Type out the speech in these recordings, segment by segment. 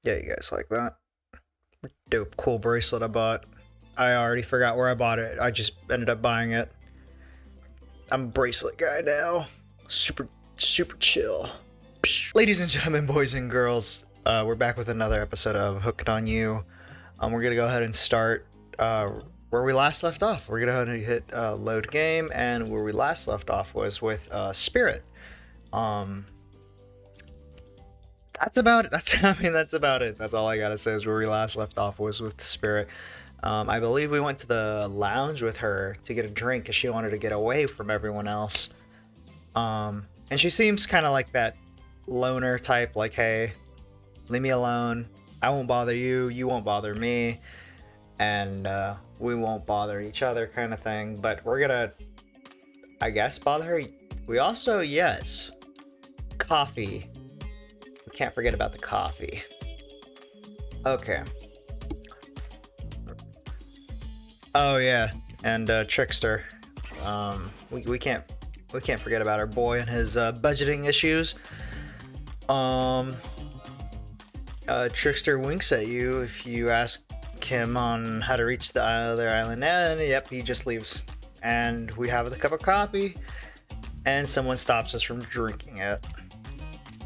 Yeah, you guys like that? Dope, cool bracelet I bought. I already forgot where I bought it. I just ended up buying it. I'm a bracelet guy now. Super chill. Ladies and gentlemen, boys and girls, we're back with another episode of Hooked on You. We're gonna go ahead and start where we last left off. We're gonna go ahead and hit load game, and where we last left off was with Spirit. That's about it. That's about it. That's all I gotta say is where we last left off was with Spirit. I believe we went to the lounge with her to get a drink because she wanted to get away from everyone else. And she seems kind of like that loner type, like, hey, leave me alone. I won't bother you. You won't bother me. And we won't bother each other kind of thing. But we're gonna, I guess, bother her. We also, yes, coffee. We can't forget about the coffee. Okay. Oh yeah, and Trickster. We can't forget about our boy and his budgeting issues. Trickster winks at you if you ask him on how to reach the other island, and yep, he just leaves. And we have a cup of coffee, and someone stops us from drinking it.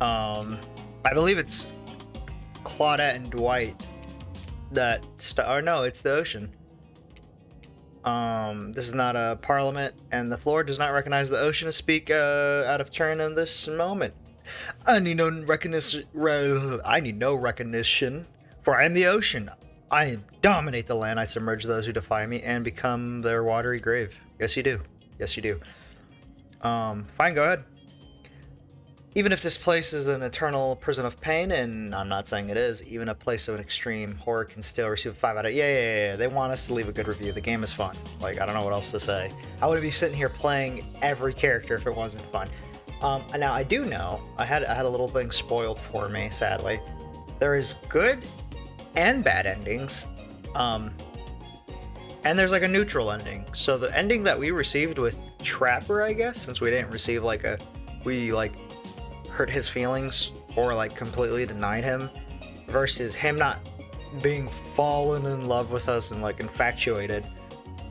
I believe it's Claudette and Dwight that or no, it's the ocean. This is not a parliament, and the floor does not recognize the ocean to speak out of turn in this moment. I need no recognition, for I am the ocean. I dominate the land, I submerge those who defy me, and become their watery grave. Yes, you do. Yes, you do. Fine, go ahead. Even if this place is an eternal prison of pain, and I'm not saying it is, even a place of an extreme horror can still receive a 5 out of... Yeah. They want us to leave a good review. The game is fun. Like, I don't know what else to say. I wouldn't be sitting here playing every character if it wasn't fun. Now, I do know, I had a little thing spoiled for me, sadly. There is good and bad endings. And there's like a neutral ending. So the ending that we received with Trapper, I guess, since we didn't receive like a... We, like, hurt his feelings or like completely denied him, versus him not being fallen in love with us and like infatuated.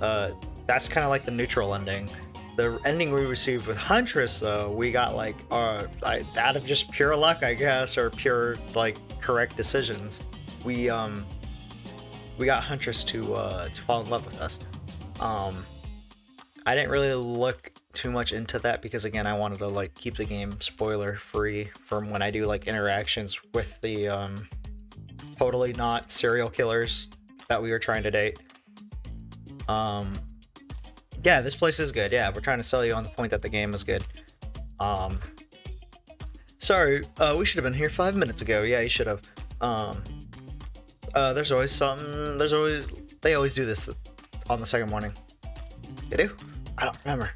That's kind of like the neutral ending. The ending we received with Huntress, though, we got like out of just pure luck, I guess, or pure like correct decisions. We got Huntress to fall in love with us. I didn't really look too much into that because, again, I wanted to like keep the game spoiler free from when I do like interactions with the totally not serial killers that we were trying to date. Yeah, this place is good. Yeah, we're trying to sell you on the point that the game is good. Sorry, we should have been here 5 minutes ago. Yeah, you should have. There's always something. They always do this on the second morning. They do? I don't remember.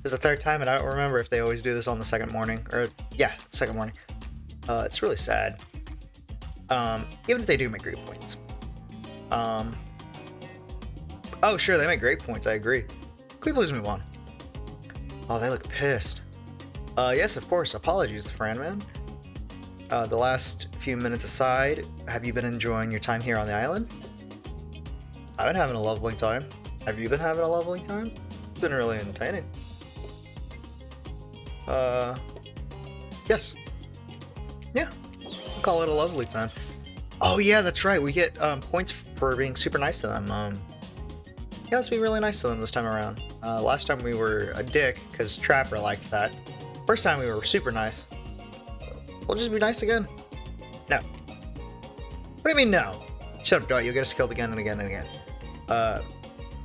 It's the third time, and I don't remember if they always do this on the second morning. Or, yeah, second morning. It's really sad. Even if they do make great points. Oh, sure, they make great points, I agree. Can we please move on? Oh, they look pissed. Yes, of course, apologies, the Fran Man. The last few minutes aside, have you been enjoying your time here on the island? I've been having a lovely time. Have you been having a lovely time? It's been really entertaining. Yes. Yeah, I'll call it a lovely time. Oh yeah, that's right. We get points for being super nice to them. Yeah, let's be really nice to them this time around. Last time we were a dick because Trapper liked that. First time we were super nice. We'll just be nice again. No. What do you mean no? Shut up, Dwight. You'll get us killed again and again and again.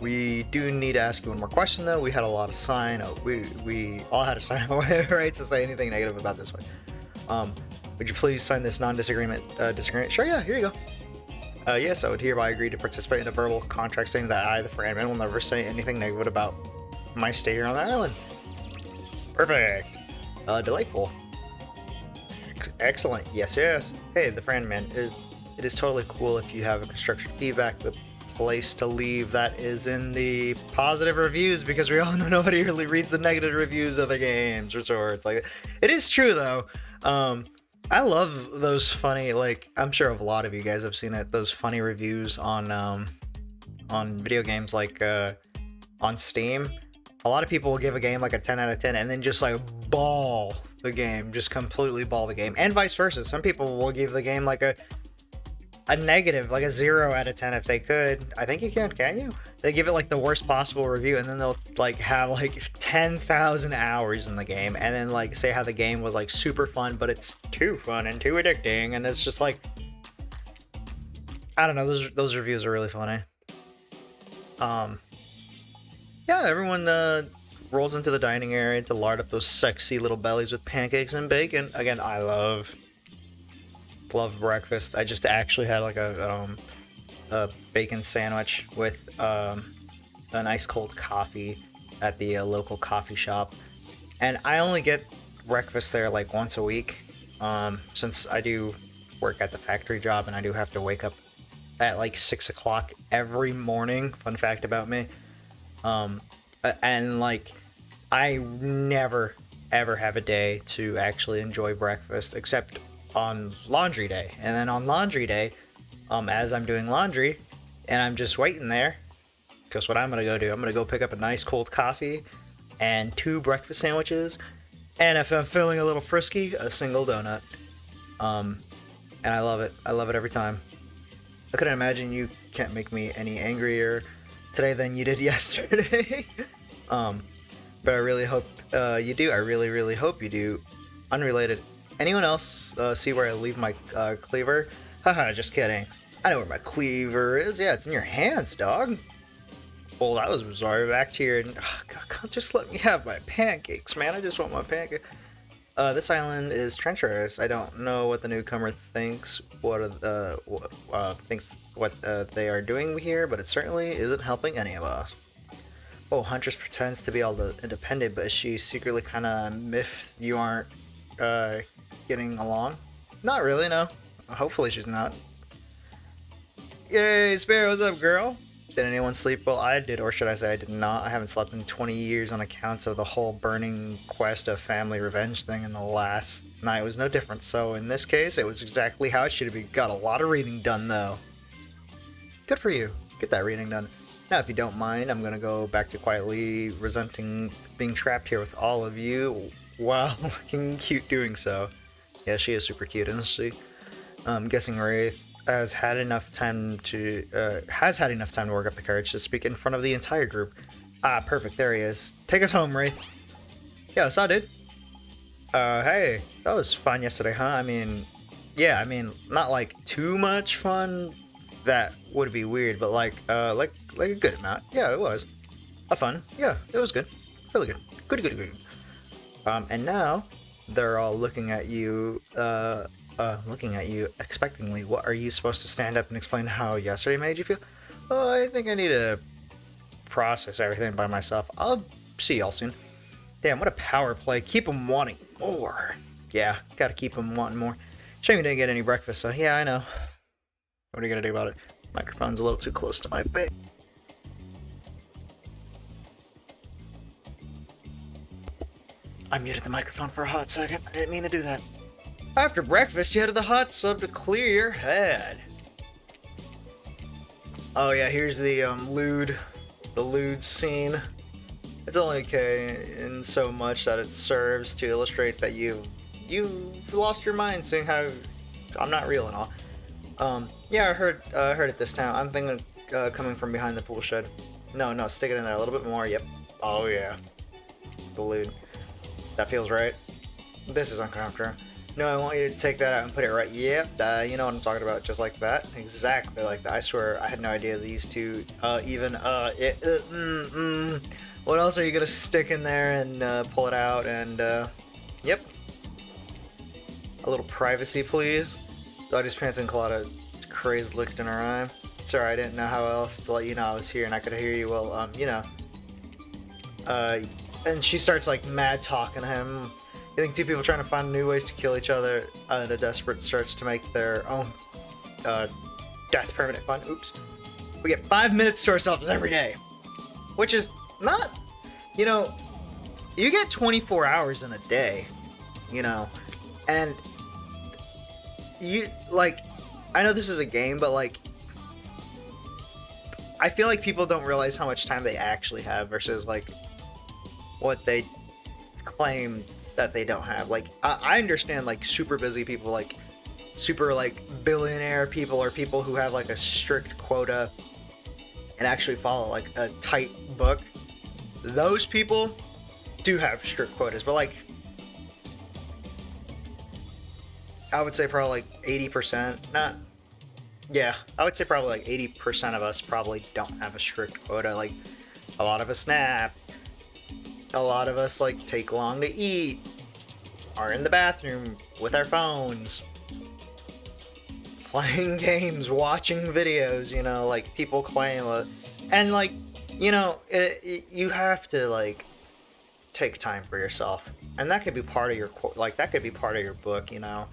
We do need to ask you one more question, though. We had a lot of sign. We all had to sign away rights to say anything negative about this one. Would you please sign this non-disagreement? Disagreement? Sure, yeah, here you go. Yes, I would hereby agree to participate in a verbal contract saying that I, the Fran Man, will never say anything negative about my stay here on the island. Perfect. Delightful. Excellent. Yes. Hey, the Fran Man, it is totally cool if you have a constructive feedback. The place to leave that is in the positive reviews, because we all know nobody really reads the negative reviews of the games or sorts. Like, it is true though. I love those funny, like, I'm sure a lot of you guys have seen it, those funny reviews on video games, like on Steam. A lot of people will give a game like a 10 out of 10 and then just like ball the game, just completely ball the game, and vice versa. Some people will give the game like a negative, like a 0 out of 10 if they could. I think you can you? They give it like the worst possible review, and then they'll like have like 10,000 hours in the game, and then like say how the game was like super fun, but it's too fun and too addicting, and it's just like, I don't know. Those reviews are really funny. Um, yeah, everyone rolls into the dining area to lard up those sexy little bellies with pancakes and bacon. Again, I love breakfast. I just actually had like a bacon sandwich with a nice cold coffee at the local coffee shop, and I only get breakfast there like once a week, since I do work at the factory job and I do have to wake up at like 6 o'clock every morning. Fun fact about me. And like, I never ever have a day to actually enjoy breakfast except on laundry day. And then on laundry day, as I'm doing laundry and I'm just waiting there, guess what I'm gonna go do? I'm gonna go pick up a nice cold coffee and 2 breakfast sandwiches, and if I'm feeling a little frisky, a single donut. And I love it. I love it every time. I couldn't imagine you can't make me any angrier today than you did yesterday. But I really hope you do. I really, really hope you do. Unrelated. Anyone else see where I leave my cleaver? Haha, just kidding. I know where my cleaver is. Yeah, it's in your hands, dog. Well, that was bizarre. Back to your... God, just let me have my pancakes, man. I just want my pancakes. This island is treacherous. I don't know what the newcomer thinks. Thinks what they are doing here, but it certainly isn't helping any of us. Oh, Huntress pretends to be all the independent, but she secretly kind of miffed you aren't getting along. Not really, no. Hopefully she's not. Yay, Sparrow, what's up, girl? Did anyone sleep? Well, I did, or should I say I did not. I haven't slept in 20 years on account of the whole burning quest of family revenge thing, and the last night was no different. So in this case, it was exactly how it should have been. Got a lot of reading done, though. Good for you. Get that reading done. Now, if you don't mind, I'm going to go back to quietly resenting being trapped here with all of you while looking cute doing so. Yeah, she is super cute, isn't she? I'm guessing Wraith has had enough time to work up the courage to speak in front of the entire group. Ah, perfect. There he is. Take us home, Wraith. Yeah, what's up, dude? Hey, that was fun yesterday, huh? I mean, yeah, I mean, not like too much fun. That would be weird, but like a good amount. Yeah, it was. Fun. Yeah, it was good. Really good. Good. And now they're all looking at you expectantly. What, are you supposed to stand up and explain how yesterday made you feel? Oh, I think I need to process everything by myself. I'll see y'all soon. Damn, what a power play. Keep them wanting more. Yeah, gotta keep them wanting more. Shame you didn't get any breakfast, so yeah, I know. What are you gonna do about it? Microphone's a little too close to my face. I muted the microphone for a hot second. I didn't mean to do that. After breakfast, you headed the hot tub to clear your head. Oh yeah, here's the lewd scene. It's only okay in so much that it serves to illustrate that you've lost your mind, seeing how I'm not real and all. Yeah, I heard it this time. I'm thinking coming from behind the pool shed. No, stick it in there a little bit more. Yep. Oh yeah. The lewd. That feels right. This is uncomfortable. No, I want you to take that out and put it right. Yep, you know what I'm talking about, just like that. Exactly like that. I swear, I had no idea these two What else are you gonna stick in there and pull it out and, yep. A little privacy, please. Dottie's pants and Colada crazed looked in her eye. Sorry, I didn't know how else to let you know I was here and I could hear you. Well, you know. And she starts like mad talking to him. You think two people trying to find new ways to kill each other in a desperate search to make their own death permanent fun. Oops. We get 5 minutes to ourselves every day. Which is not, you know, you get 24 hours in a day, you know, and you like, I know this is a game, but like, I feel like people don't realize how much time they actually have versus like what they claim that they don't have. Like, I understand like super busy people, like super like billionaire people, or people who have like a strict quota and actually follow like a tight book. Those people do have strict quotas, but like, I would say probably like 80%, not, yeah, I would say probably like 80% of us probably don't have a strict quota. Like, a lot of us nap, a lot of us like take long to eat, are in the bathroom with our phones, playing games, watching videos, you know, like people claim, and like, you know, you have to like take time for yourself, and that could be part of your, like, that could be part of your book, you know.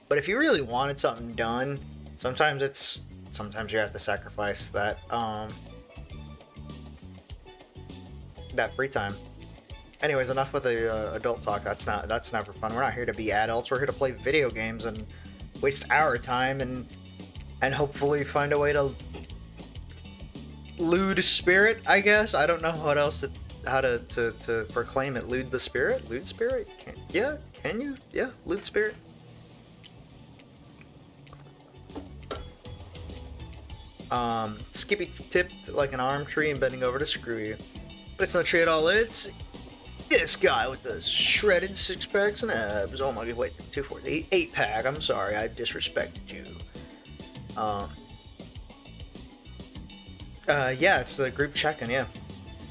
But if you really wanted something done, sometimes you have to sacrifice that that free time. Anyways, enough with the adult talk. That's never fun. We're not here to be adults. We're here to play video games and waste our time and hopefully find a way to lewd spirit, I guess. I don't know what else how to proclaim it. Lewd the spirit? Lewd spirit? Can you? Yeah, lewd spirit. Skippy tipped like an arm tree and bending over to screw you. But it's no tree at all, it's this guy with the shredded six packs and abs. Oh my god, wait, 248, 8-pack, I'm sorry, I disrespected you. Yeah, it's the group check-in, yeah.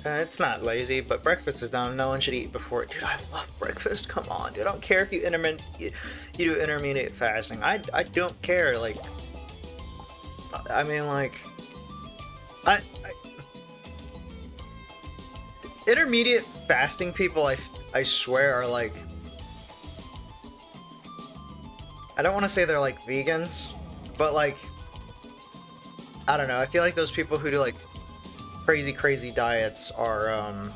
It's not lazy, but breakfast is down. No one should eat before it. Dude, I love breakfast. Come on, dude. I don't care if you do intermediate fasting. I don't care. Like, I mean, like, I intermediate fasting people, I swear, are like, I don't want to say they're like vegans, but like, I don't know. I feel like those people who do like crazy diets are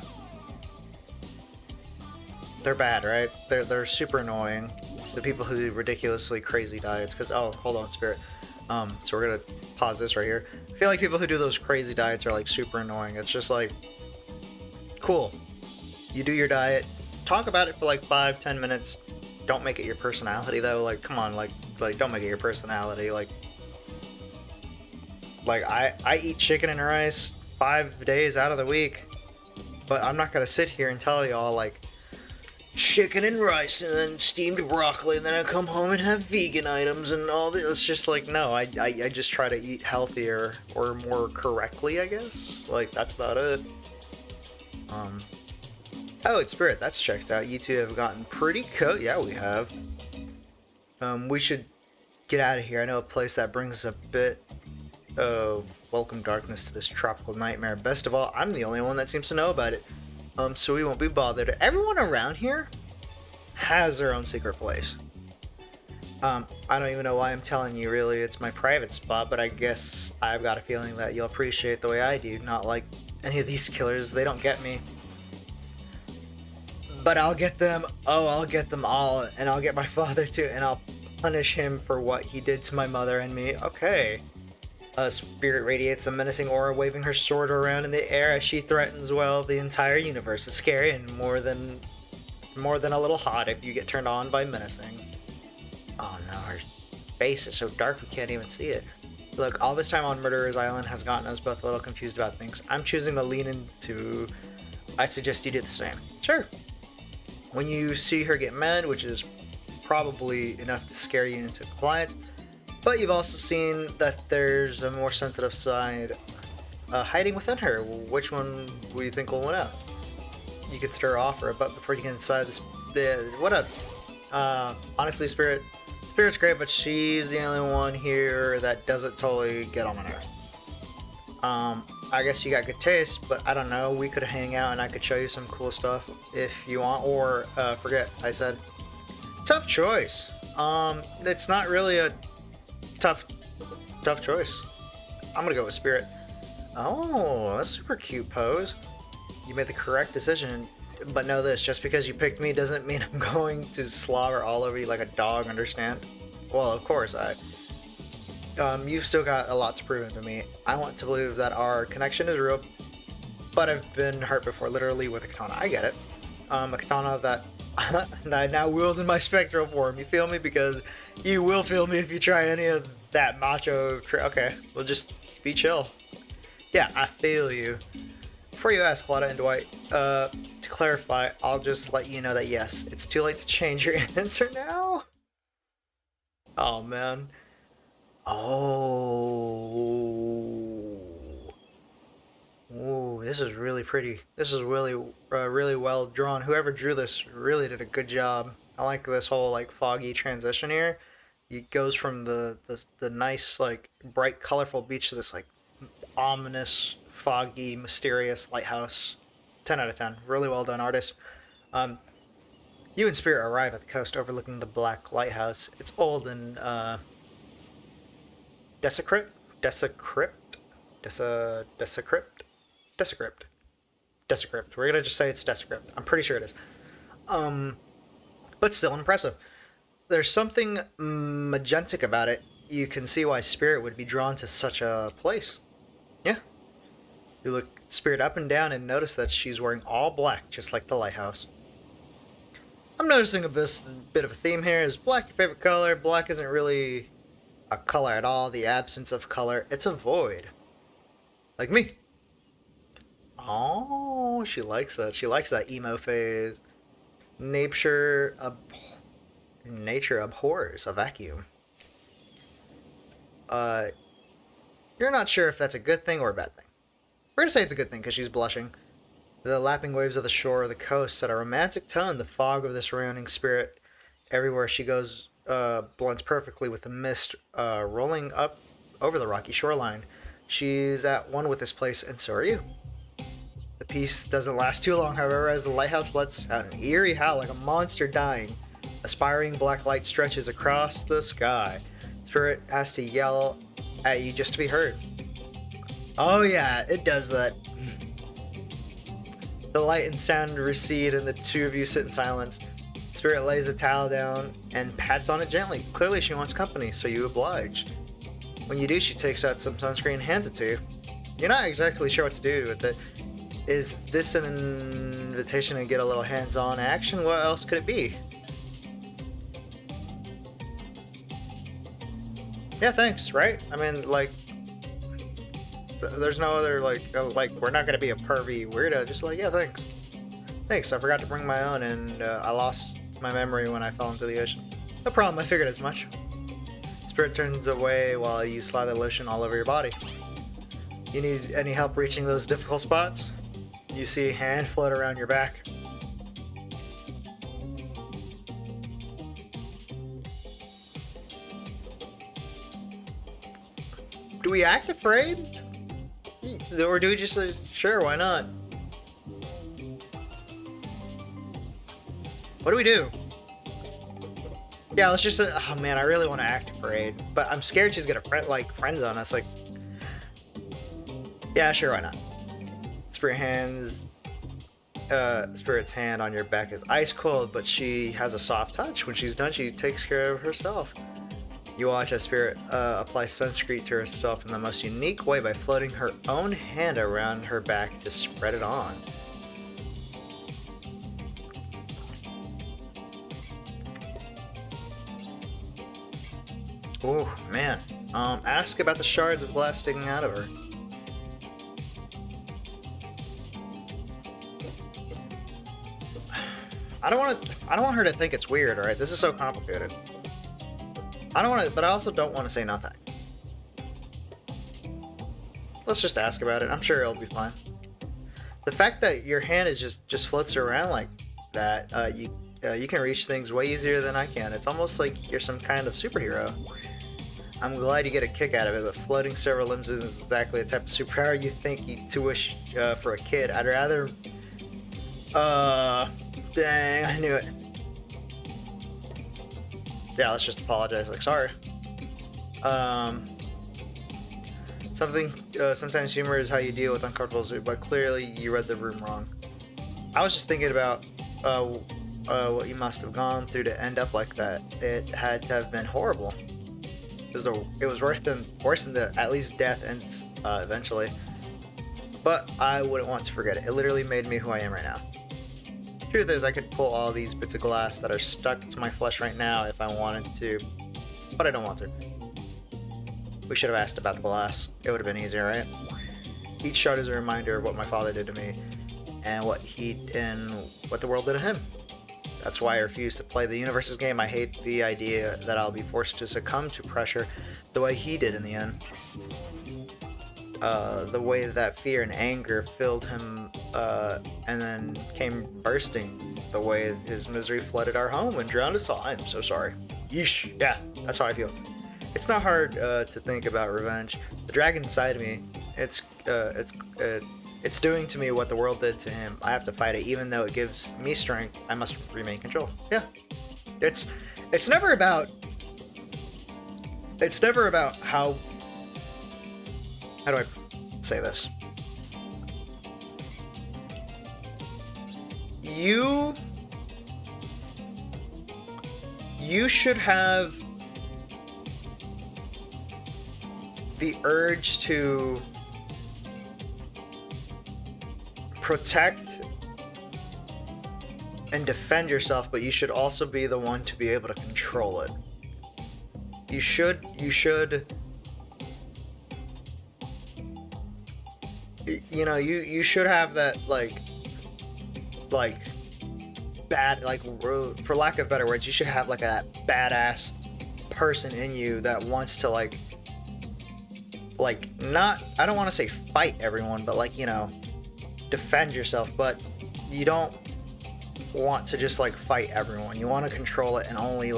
they're bad, right? They're super annoying. The people who do ridiculously crazy diets, because, oh, hold on, spirit. So we're gonna pause this right here. I feel like people who do those crazy diets are like super annoying. It's just like, cool, you do your diet, talk about it for like 5-10 minutes. Don't make it your personality though. Like, come on, like don't make it your personality. Like I eat chicken and rice 5 days out of the week, but I'm not gonna sit here and tell y'all like chicken and rice and then steamed broccoli and then I come home and have vegan items and all this. It's just like, no, I just try to eat healthier or more correctly, I guess. Like, that's about it. Oh, it's Spirit, that's checked out. You two have gotten pretty coat. Yeah, we have. We should get out of here. I know a place that brings a bit of welcome darkness to this tropical nightmare. Best of all, I'm the only one that seems to know about it. So we won't be bothered. Everyone around here has their own secret place. I don't even know why I'm telling you, really. It's my private spot, but I guess I've got a feeling that you'll appreciate the way I do. Not like any of these killers. They don't get me. But I'll get them. Oh, I'll get them all. And I'll get my father too. And I'll punish him for what he did to my mother and me. Okay. Spirit radiates a menacing aura, waving her sword around in the air as she threatens, well, the entire universe. It's scary and more than a little hot if you get turned on by menacing. Oh no, her face is so dark we can't even see it. Look, all this time on Murderer's Island has gotten us both a little confused about things. I'm choosing to lean into... I suggest you do the same. Sure. When you see her get mad, which is probably enough to scare you into compliance, but you've also seen that there's a more sensitive side hiding within her. Which one do you think will win out? You could stir off her, but before you can decide this, what up? Honestly, Spirit's great, but she's the only one here that doesn't totally get on my nerves. I guess you got good taste, but I don't know. We could hang out and I could show you some cool stuff if you want, or forget I said. Tough choice. It's not really a tough choice. I'm gonna go with Spirit. Oh, that's a super cute pose. You made the correct decision, but know this, just because you picked me doesn't mean I'm going to slobber all over you like a dog, understand? Well, of course, you've still got a lot to prove to me. I want to believe that our connection is real, but I've been hurt before, literally with a katana. I get it. A katana that I now wield in my spectral form. You feel me? Because you will feel me if you try any of that macho. Okay, we'll just be chill. Yeah, I feel you. Before you ask, Claudia and Dwight, to clarify, I'll just let you know that yes, it's too late to change your answer now. Oh man. Oh. Ooh, this is really pretty. This is really, really well drawn. Whoever drew this really did a good job. I like this whole like foggy transition here. It goes from the nice like bright, colorful beach to this like ominous, foggy, mysterious lighthouse. 10 out of 10. Really well done, artist. Um, you and Spirit arrive at the coast overlooking the black lighthouse. It's old and desecrypt, desecrypt, desecrypt. Desecrypt. Desecrypt. We're gonna just say it's Desecrypt. I'm pretty sure it is. But still impressive. There's something magentic about it. You can see why Spirit would be drawn to such a place. Yeah. You look Spirit up and down and notice that she's wearing all black, just like the lighthouse. I'm noticing a bit of a theme here. Is black your favorite color? Black isn't really a color at all. The absence of color. It's a void. Like me. Oh, she likes that. She likes that emo phase. Nature abhors a vacuum. You're not sure if that's a good thing or a bad thing. We're gonna say it's a good thing because she's blushing. The lapping waves of the shore or the coast set a romantic tone. The fog of the surrounding Spirit everywhere she goes blends perfectly with the mist rolling up over the rocky shoreline. She's at one with this place, and so are you. The peace doesn't last too long, however, as the lighthouse lets out an eerie howl like a monster dying. Aspiring black light stretches across the sky. Spirit has to yell at you just to be heard. Oh yeah, it does that. The light and sound recede and the two of you sit in silence. Spirit lays a towel down and pats on it gently. Clearly she wants company, so you oblige. When you do, she takes out some sunscreen and hands it to you. You're not exactly sure what to do with it. Is this an invitation to get a little hands-on action? What else could it be? Yeah, thanks, right? I mean, like, there's no other, like, we're not gonna be a pervy weirdo. Just like, yeah, thanks. Thanks, I forgot to bring my own, and I lost my memory when I fell into the ocean. No problem, I figured as much. Spirit turns away while you slather lotion all over your body. You need any help reaching those difficult spots? You see a hand float around your back. Do we act afraid? Or do we just say, sure, why not? What do we do? Yeah, let's just say, oh man, I really want to act afraid. But I'm scared she's gonna friend zone us. Like, yeah, sure, why not? Spirit's hand on your back is ice cold, but she has a soft touch. When she's done, she takes care of herself. You watch as Spirit applies sunscreen to herself in the most unique way by floating her own hand around her back to spread it on. Oh man. Ask about the shards of glass sticking out of her. I don't want her to think it's weird, alright? This is so complicated. I don't want to, but I also don't want to say nothing. Let's just ask about it. I'm sure it'll be fine. The fact that your hand is just floats around like that, you can reach things way easier than I can. It's almost like you're some kind of superhero. I'm glad you get a kick out of it, but floating several limbs isn't exactly the type of superpower you think to wish for a kid. I'd rather... Dang, I knew it. Yeah, let's just apologize. Like, sorry. Sometimes humor is how you deal with uncomfortable, but clearly you read the room wrong. I was just thinking about what you must have gone through to end up like that. It had to have been horrible. It was worse than the at least death ends eventually. But I wouldn't want to forget it. It literally made me who I am right now. Truth is, I could pull all these bits of glass that are stuck to my flesh right now if I wanted to, but I don't want to. We should have asked about the glass. It would have been easier, right? Each shard is a reminder of what my father did to me, and what the world did to him. That's why I refuse to play the universe's game. I hate the idea that I'll be forced to succumb to pressure the way he did in the end. The way that fear and anger filled him, and then came bursting. The way his misery flooded our home and drowned us all. I'm so sorry. Yeesh. Yeah, that's how I feel. It's not hard to think about revenge. The dragon inside of me, it's doing to me what the world did to him. I have to fight it, even though it gives me strength. I must remain in control. Yeah, it's never about how do I say this? You should have the urge to protect and defend yourself, but you should also be the one to be able to control it. You should you know, you should have that bad, for lack of better words, you should have like that badass person in you that wants to not, I don't want to say fight everyone, but defend yourself, but you don't want to just fight everyone. You want to control it and only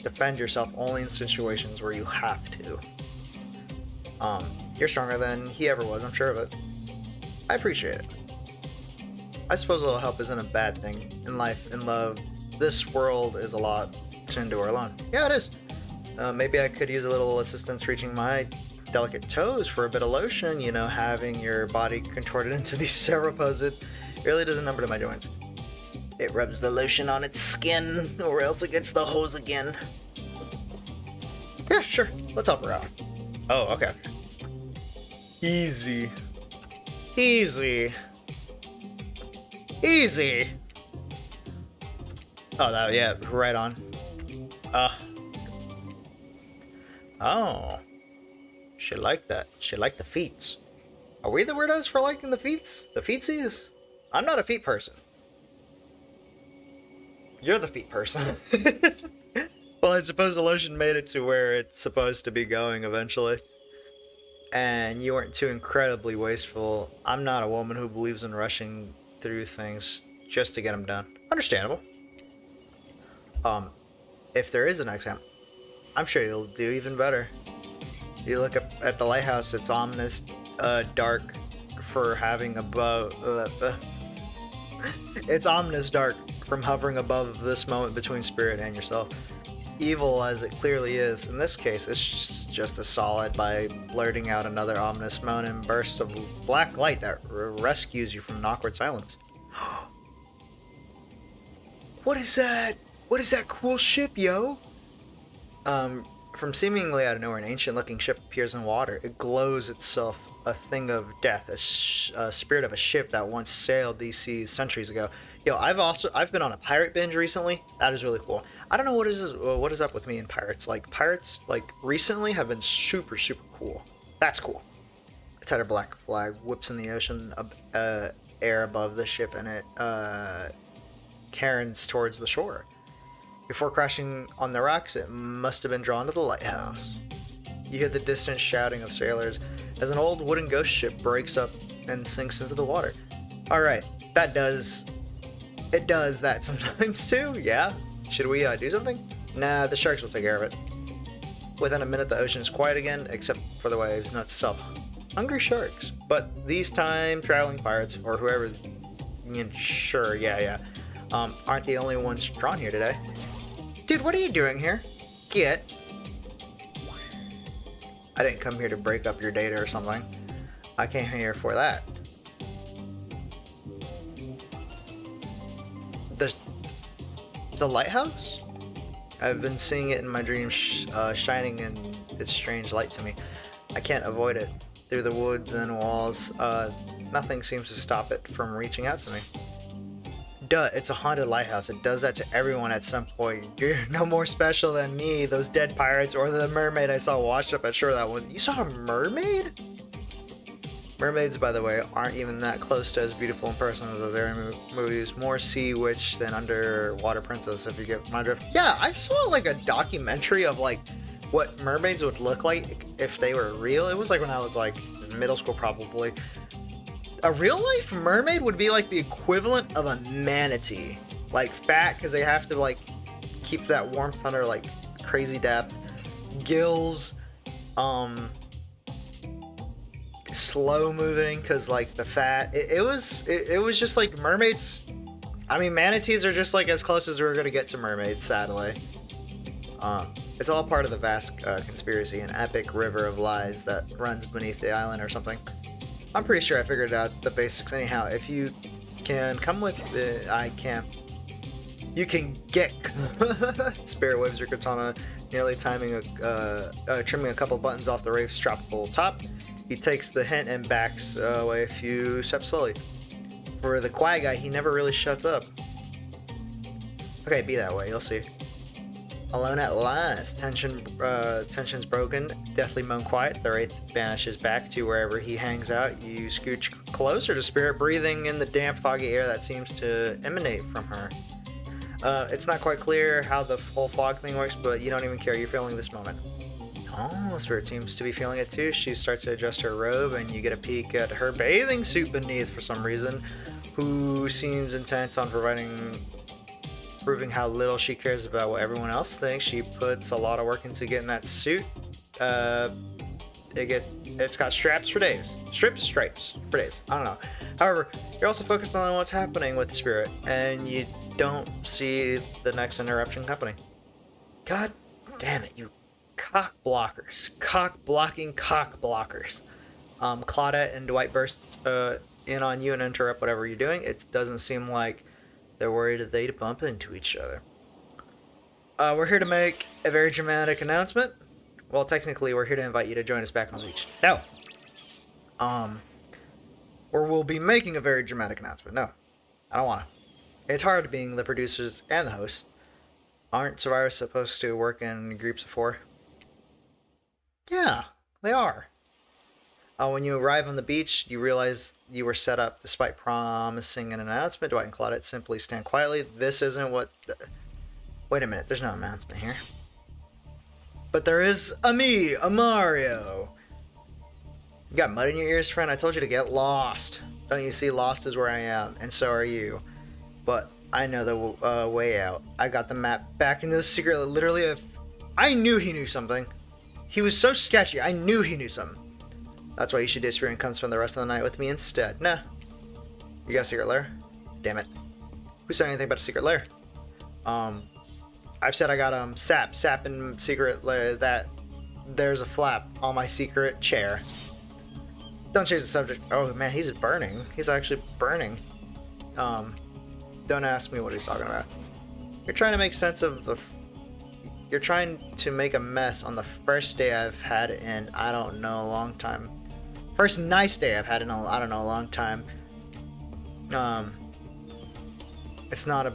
defend yourself only in situations where you have to. You're stronger than he ever was, I'm sure of it. I appreciate it. I suppose a little help isn't a bad thing in life, in love. This world is a lot to endure alone. Yeah, it is. Maybe I could use a little assistance reaching my delicate toes for a bit of lotion. You know, having your body contorted into these several poses really does a number to my joints. It rubs the lotion on its skin, or else it gets the hose again. Yeah, sure. Let's help her out. Oh, okay. Easy. Easy. Easy. Oh, that, yeah, right on. Oh. She liked that. She liked the feets. Are we the weirdos for liking the feets? The feetsies? I'm not a feet person. You're the feet person. Well, I suppose the lotion made it to where it's supposed to be going eventually. And you weren't too incredibly wasteful. I'm not a woman who believes in rushing through things just to get them done. Understandable. If there is an exam, I'm sure you'll do even better. You look up at the lighthouse, it's ominous, dark for having above... it's ominous dark from hovering above this moment between spirit and yourself. Evil as it clearly is, in this case, it's just as solid by blurting out another ominous moan and burst of black light that rescues you from an awkward silence. What is that? What is that cool ship, yo? From seemingly out of nowhere, an ancient-looking ship appears in water. It glows itself, a thing of death, a spirit of a ship that once sailed these seas centuries ago. Yo, I've been on a pirate binge recently. That is really cool. I don't know what is up with me and pirates. Pirates recently have been super cool. That's cool. It's had a black flag, whips in the ocean, air above the ship, and it cairns towards the shore. Before crashing on the rocks, it must have been drawn to the lighthouse. You hear the distant shouting of sailors as an old wooden ghost ship breaks up and sinks into the water. Alright, it does that sometimes too, yeah? Should we do something? Nah, the sharks will take care of it. Within a minute, the ocean is quiet again, except for the waves, not itself. Hungry sharks. But these time-traveling pirates, or whoever, sure, yeah, aren't the only ones drawn here today. Dude, what are you doing here? Get. I didn't come here to break up your data or something. I came here for that. The Lighthouse? I've been seeing it in my dreams, shining in its strange light to me. I can't avoid it. Through the woods and walls, nothing seems to stop it from reaching out to me. Duh, it's a haunted lighthouse. It does that to everyone at some point. You're no more special than me, those dead pirates, or the mermaid I saw washed up at shore that one. You saw a mermaid? Mermaids, by the way, aren't even that close to as beautiful in person as those Aryan movies. More sea witch than underwater princess, if you get my drift. Yeah, I saw like a documentary of like what mermaids would look like if they were real. It was like when I was like in middle school, probably. A real life mermaid would be like the equivalent of a manatee. Like fat, because they have to like keep that warmth under like crazy depth. Gills, slow moving, because like the fat. It was just like mermaids. I mean, manatees are just like as close as we're gonna get to mermaids, sadly. It's all part of the vast conspiracy, an epic river of lies that runs beneath the island or something. I'm pretty sure I figured out the basics anyhow. If you can come with you can get spirit waves your katana, nearly trimming a couple buttons off the reef's tropical top. He takes the hint and backs away a few steps slowly. For the quiet guy, he never really shuts up. Okay, be that way, you'll see. Alone at last. Tension's broken. Deathly moan quiet. The wraith vanishes back to wherever he hangs out. You scooch closer to Spirit, breathing in the damp, foggy air that seems to emanate from her. It's not quite clear how the whole fog thing works, but you don't even care. You're feeling this moment. Oh, Spirit seems to be feeling it too. She starts to adjust her robe, and you get a peek at her bathing suit beneath for some reason, who seems intent on proving how little she cares about what everyone else thinks. She puts a lot of work into getting that suit. It's got stripes for days. Stripes for days. I don't know. However, you're also focused on what's happening with the Spirit, and you don't see the next interruption happening. God damn it, you cock blockers. Cock-blocking cock blockers. Claudette and Dwight burst in on you and interrupt whatever you're doing. It doesn't seem like they're worried that they'd bump into each other. We're here to make a very dramatic announcement. Well, technically, we're here to invite you to join us back on the beach. No. Or we'll be making a very dramatic announcement. No. I don't want to. It's hard being the producers and the hosts. Aren't survivors supposed to work in groups of 4? Yeah, they are. When you arrive on the beach, you realize you were set up despite promising an announcement. Dwight and Claudette simply stand quietly. This isn't what... Wait a minute, there's no announcement here. But there is a Mario. You got mud in your ears, friend? I told you to get lost. Don't you see, lost is where I am, and so are you. But I know the way out. I got the map back into the secret. Literally, I knew he knew something. He was so sketchy. I knew he knew something. That's why you should disappear and come spend the rest of the night with me instead. Nah. You got a secret lair? Damn it. Who said anything about a secret lair? I've said I got sap in secret lair. That there's a flap on my secret chair. Don't change the subject. Oh man, he's burning. He's actually burning. Don't ask me what he's talking about. You're trying to make sense of the... You're trying to make a mess on the first day I've had in, I don't know, a long time. First nice day I've had in, I don't know, a long time. It's not a...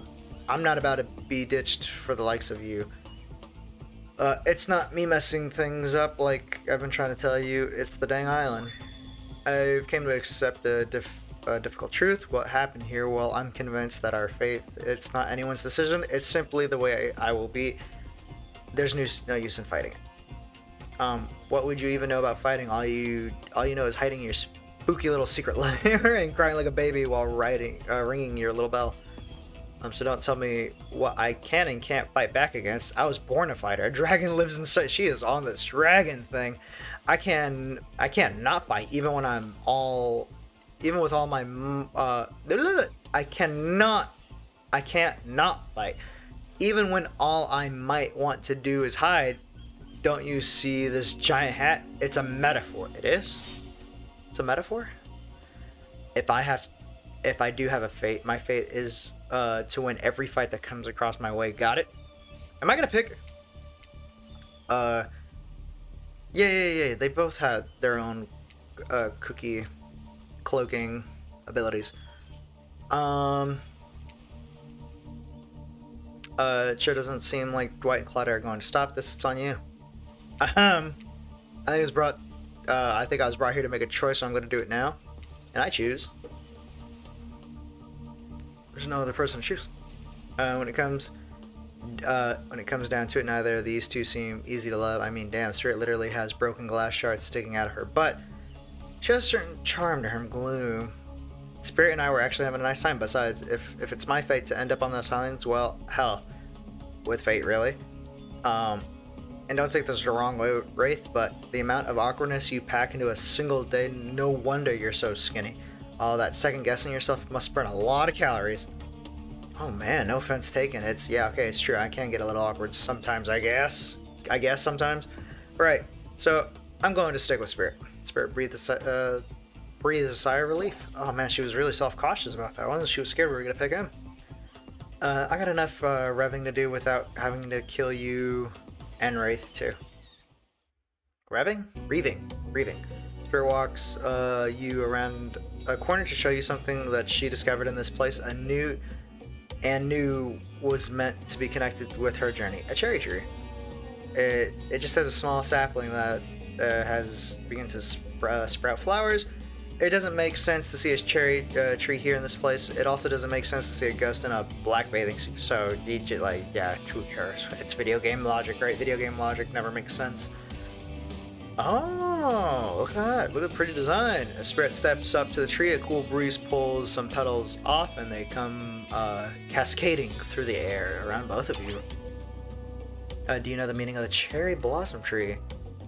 I'm not about to be ditched for the likes of you. It's not me messing things up like I've been trying to tell you. It's the dang island. I've came to accept a difficult truth. What happened here? Well, I'm convinced that our faith, it's not anyone's decision. It's simply the way I will be. There's no use in fighting it. What would you even know about fighting? All you know is hiding in your spooky little secret lair and crying like a baby while ringing your little bell. So don't tell me what I can and can't fight back against. I was born a fighter. A dragon lives inside. She is on this dragon thing. I can't not fight even when I'm all, even with all my I can't not fight. Even when all I might want to do is hide. Don't you see this giant hat? It's a metaphor. It is? It's a metaphor? If I do have a fate, my fate is to win every fight that comes across my way. Got it? Am I gonna pick? Uh, yeah. They both had their own cookie cloaking abilities. It sure doesn't seem like Dwight and Claudia are going to stop this. It's on you. I think it's brought. I think I was brought here to make a choice, so I'm going to do it now, and I choose. There's no other person to choose. When it comes down to it, neither of these two seem easy to love. I mean, damn, Spirit literally has broken glass shards sticking out of her butt. She has a certain charm to her gloom. Spirit and I were actually having a nice time. Besides, if it's my fate to end up on those islands, well, hell, with fate, really. And don't take this the wrong way, Wraith, but the amount of awkwardness you pack into a single day, no wonder you're so skinny. All that second guessing yourself must burn a lot of calories. Oh man, no offense taken. It's true. I can get a little awkward sometimes, I guess sometimes. Right. So I'm going to stick with Spirit. Spirit breathed a sigh of relief. Oh man, she was really self-cautious about that. Wasn't she? Was scared we were gonna pick him. I got enough revving to do without having to kill you and Wraith too. Revving? Reaving. Spirit walks you around a corner to show you something that she discovered in this place, knew was meant to be connected with her journey. A cherry tree. It just has a small sapling that has begun to sprout flowers. It doesn't make sense to see a cherry tree here in this place. It also doesn't make sense to see a ghost in a black bathing suit. So, who cares? It's video game logic, right? Video game logic never makes sense. Oh, look at that. Look at the pretty design. A Spirit steps up to the tree, a cool breeze pulls some petals off, and they come cascading through the air around both of you. Do you know the meaning of the cherry blossom tree?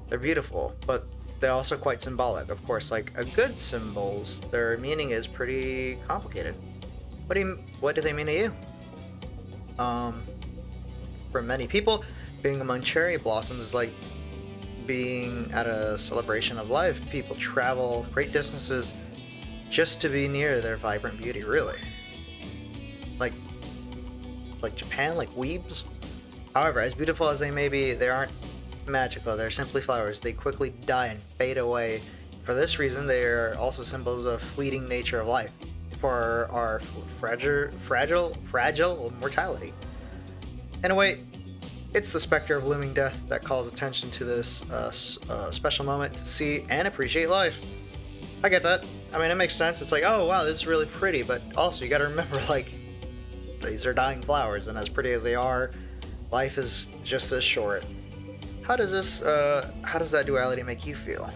They're beautiful, but they're also quite symbolic. Of course, like a good symbols, their meaning is pretty complicated. What do they mean to you? For many people, being among cherry blossoms is like being at a celebration of life. People travel great distances just to be near their vibrant beauty, really. Like Japan, like weebs. However, as beautiful as they may be, they aren't magical. They're simply flowers. They quickly die and fade away. For this reason, they are also symbols of fleeting nature of life, for our fragile mortality. In a way, it's the specter of looming death that calls attention to this special moment to see and appreciate life. I get that. I mean, it makes sense. It's like, oh wow, this is really pretty, but also you gotta remember, like, these are dying flowers, and as pretty as they are, life is just as short. How does that duality make you feel?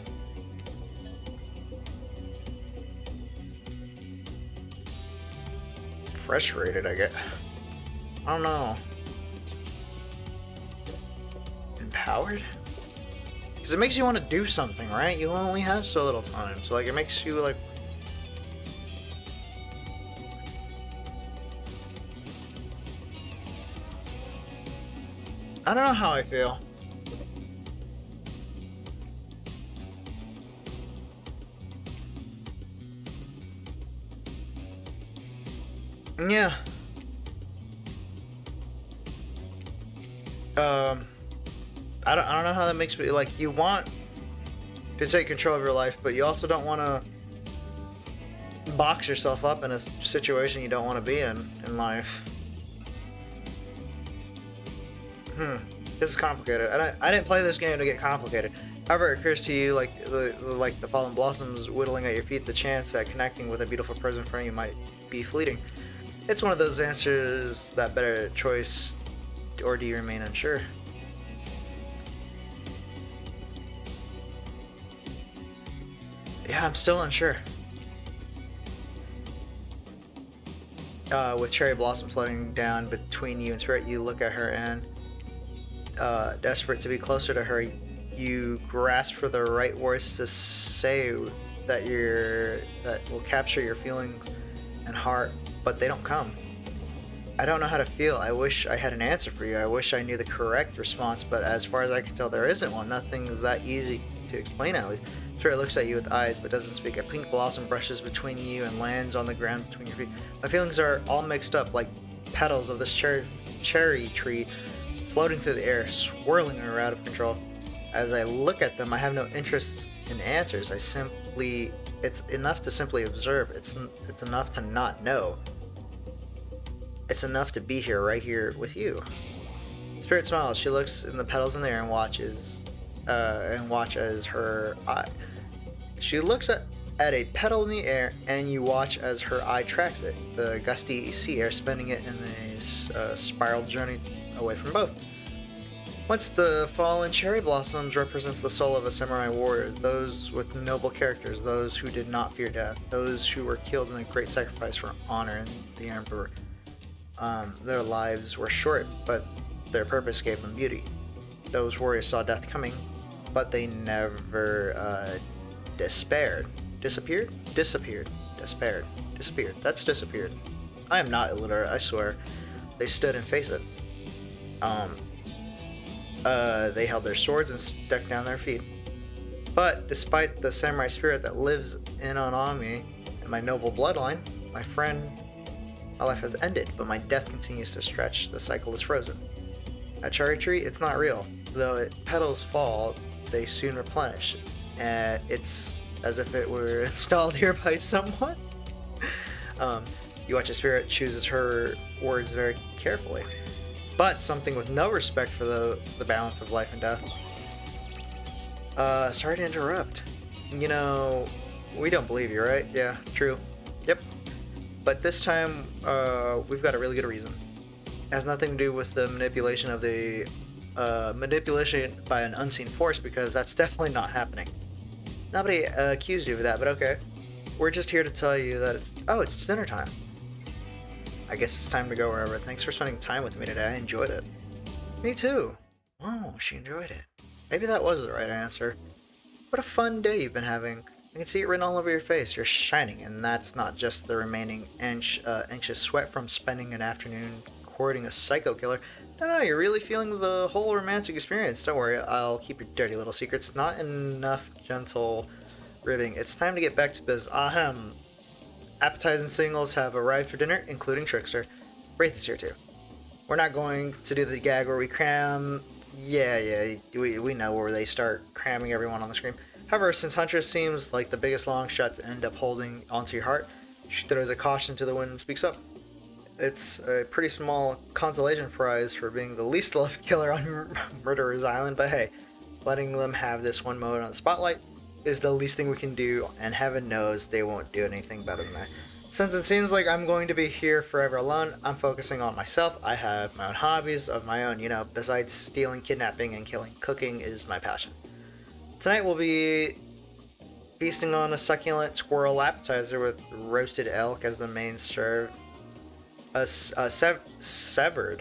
Frustrated, I guess. I don't know. Empowered? Because it makes you want to do something, right? You only have so little time, so like it makes you like. I don't know how I feel. Yeah. I don't know how that makes me, like, you want to take control of your life, but you also don't want to box yourself up in a situation you don't want to be in life. This is complicated. I didn't play this game to get complicated. However, it occurs to you, like the fallen blossoms whittling at your feet, the chance at connecting with a beautiful person in front of you might be fleeting. It's one of those answers that better choice, or do you remain unsure? Yeah, I'm still unsure. With cherry blossom floating down between you and Spirit, you look at her and, desperate to be closer to her, you grasp for the right words to say that will capture your feelings and heart, but they don't come. I don't know how to feel. I wish I had an answer for you. I wish I knew the correct response, but as far as I can tell, there isn't one. Nothing that easy to explain at least. Spirit looks at you with eyes but doesn't speak. A pink blossom brushes between you and lands on the ground between your feet. My feelings are all mixed up like petals of this cherry tree floating through the air, swirling or out of control. As I look at them, I have no interest in answers. It's enough to simply observe. It's enough to not know. It's enough to be here, right here with you. Spirit smiles. She looks in the petals in the air and watch as her eye. She looks at a petal in the air, and you watch as her eye tracks it. The gusty sea air spinning it in a spiral journey away from both. Once the fallen cherry blossoms represents the soul of a samurai warrior, those with noble characters, those who did not fear death, those who were killed in a great sacrifice for honor and the emperor. Their lives were short, but their purpose gave them beauty. Those warriors saw death coming, but they never despaired. Disappeared? Disappeared. Despaired. Disappeared. That's disappeared. I am not illiterate, I swear. They stood and faced it. They held their swords and stuck down their feet. But despite the samurai spirit that lives in on me and my noble bloodline, my life has ended, but my death continues to stretch. The cycle is frozen. That cherry tree, it's not real. Though petals fall, they soon replenish. It's as if it were installed here by someone. You watch a spirit chooses her words very carefully. But something with no respect for the balance of life and death. Sorry to interrupt. You know, we don't believe you, right? Yeah, true. Yep. But this time, we've got a really good reason. It has nothing to do with the manipulation of the manipulation by an unseen force, because that's definitely not happening. Nobody accused you of that, but okay. We're just here to tell you that it's dinner time. I guess it's time to go wherever. Thanks for spending time with me today. I enjoyed it. Me too. Oh, she enjoyed it. Maybe that was the right answer. What a fun day you've been having. I can see it written all over your face. You're shining, and that's not just the remaining anxious sweat from spending an afternoon courting a psycho killer. No, you're really feeling the whole romantic experience. Don't worry, I'll keep your dirty little secrets. Not enough gentle ribbing. It's time to get back to business. Ahem. Appetizing singles have arrived for dinner, including Trickster. Wraith is here too. We're not going to do the gag where we cram... Yeah, we know where they start cramming everyone on the screen. However, since Huntress seems like the biggest long shot to end up holding onto your heart, she throws a caution to the wind and speaks up. It's a pretty small consolation prize for being the least loved killer on Murderer's Island, but hey, letting them have this one moment on the spotlight is the least thing we can do, and heaven knows they won't do anything better than that. Since it seems like I'm going to be here forever alone, I'm focusing on myself. I have my own hobbies of my own, besides stealing, kidnapping, and killing. Cooking is my passion. Tonight we'll be feasting on a succulent squirrel appetizer with roasted elk as the main serve. Severed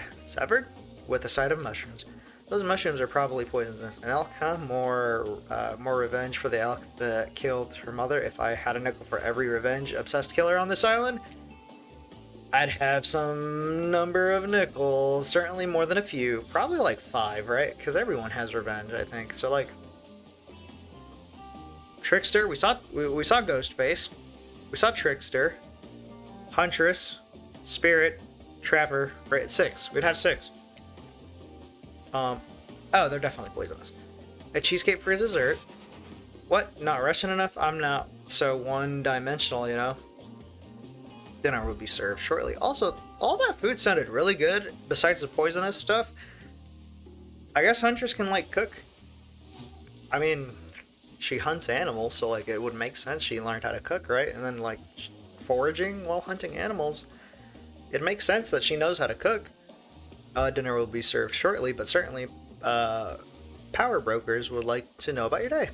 with a side of mushrooms. Those mushrooms are probably poisonous. An elk, huh? More revenge for the elk that killed her mother. If I had a nickel for every revenge-obsessed killer on this island, I'd have some number of nickels. Certainly more than a few. Probably like 5, right? Because everyone has revenge, I think. So like, Trickster. We saw Ghostface. We saw Trickster, Huntress, Spirit, Trapper. Right, 6. We'd have 6. Oh, they're definitely poisonous. A cheesecake for dessert. What? Not Russian enough? I'm not so one-dimensional, Dinner will be served shortly. Also, all that food sounded really good, besides the poisonous stuff. I guess Huntress can, cook. I mean, she hunts animals, so, it would make sense she learned how to cook, right? And then, foraging while hunting animals. It makes sense that she knows how to cook. Dinner will be served shortly, but certainly power brokers would like to know about your day.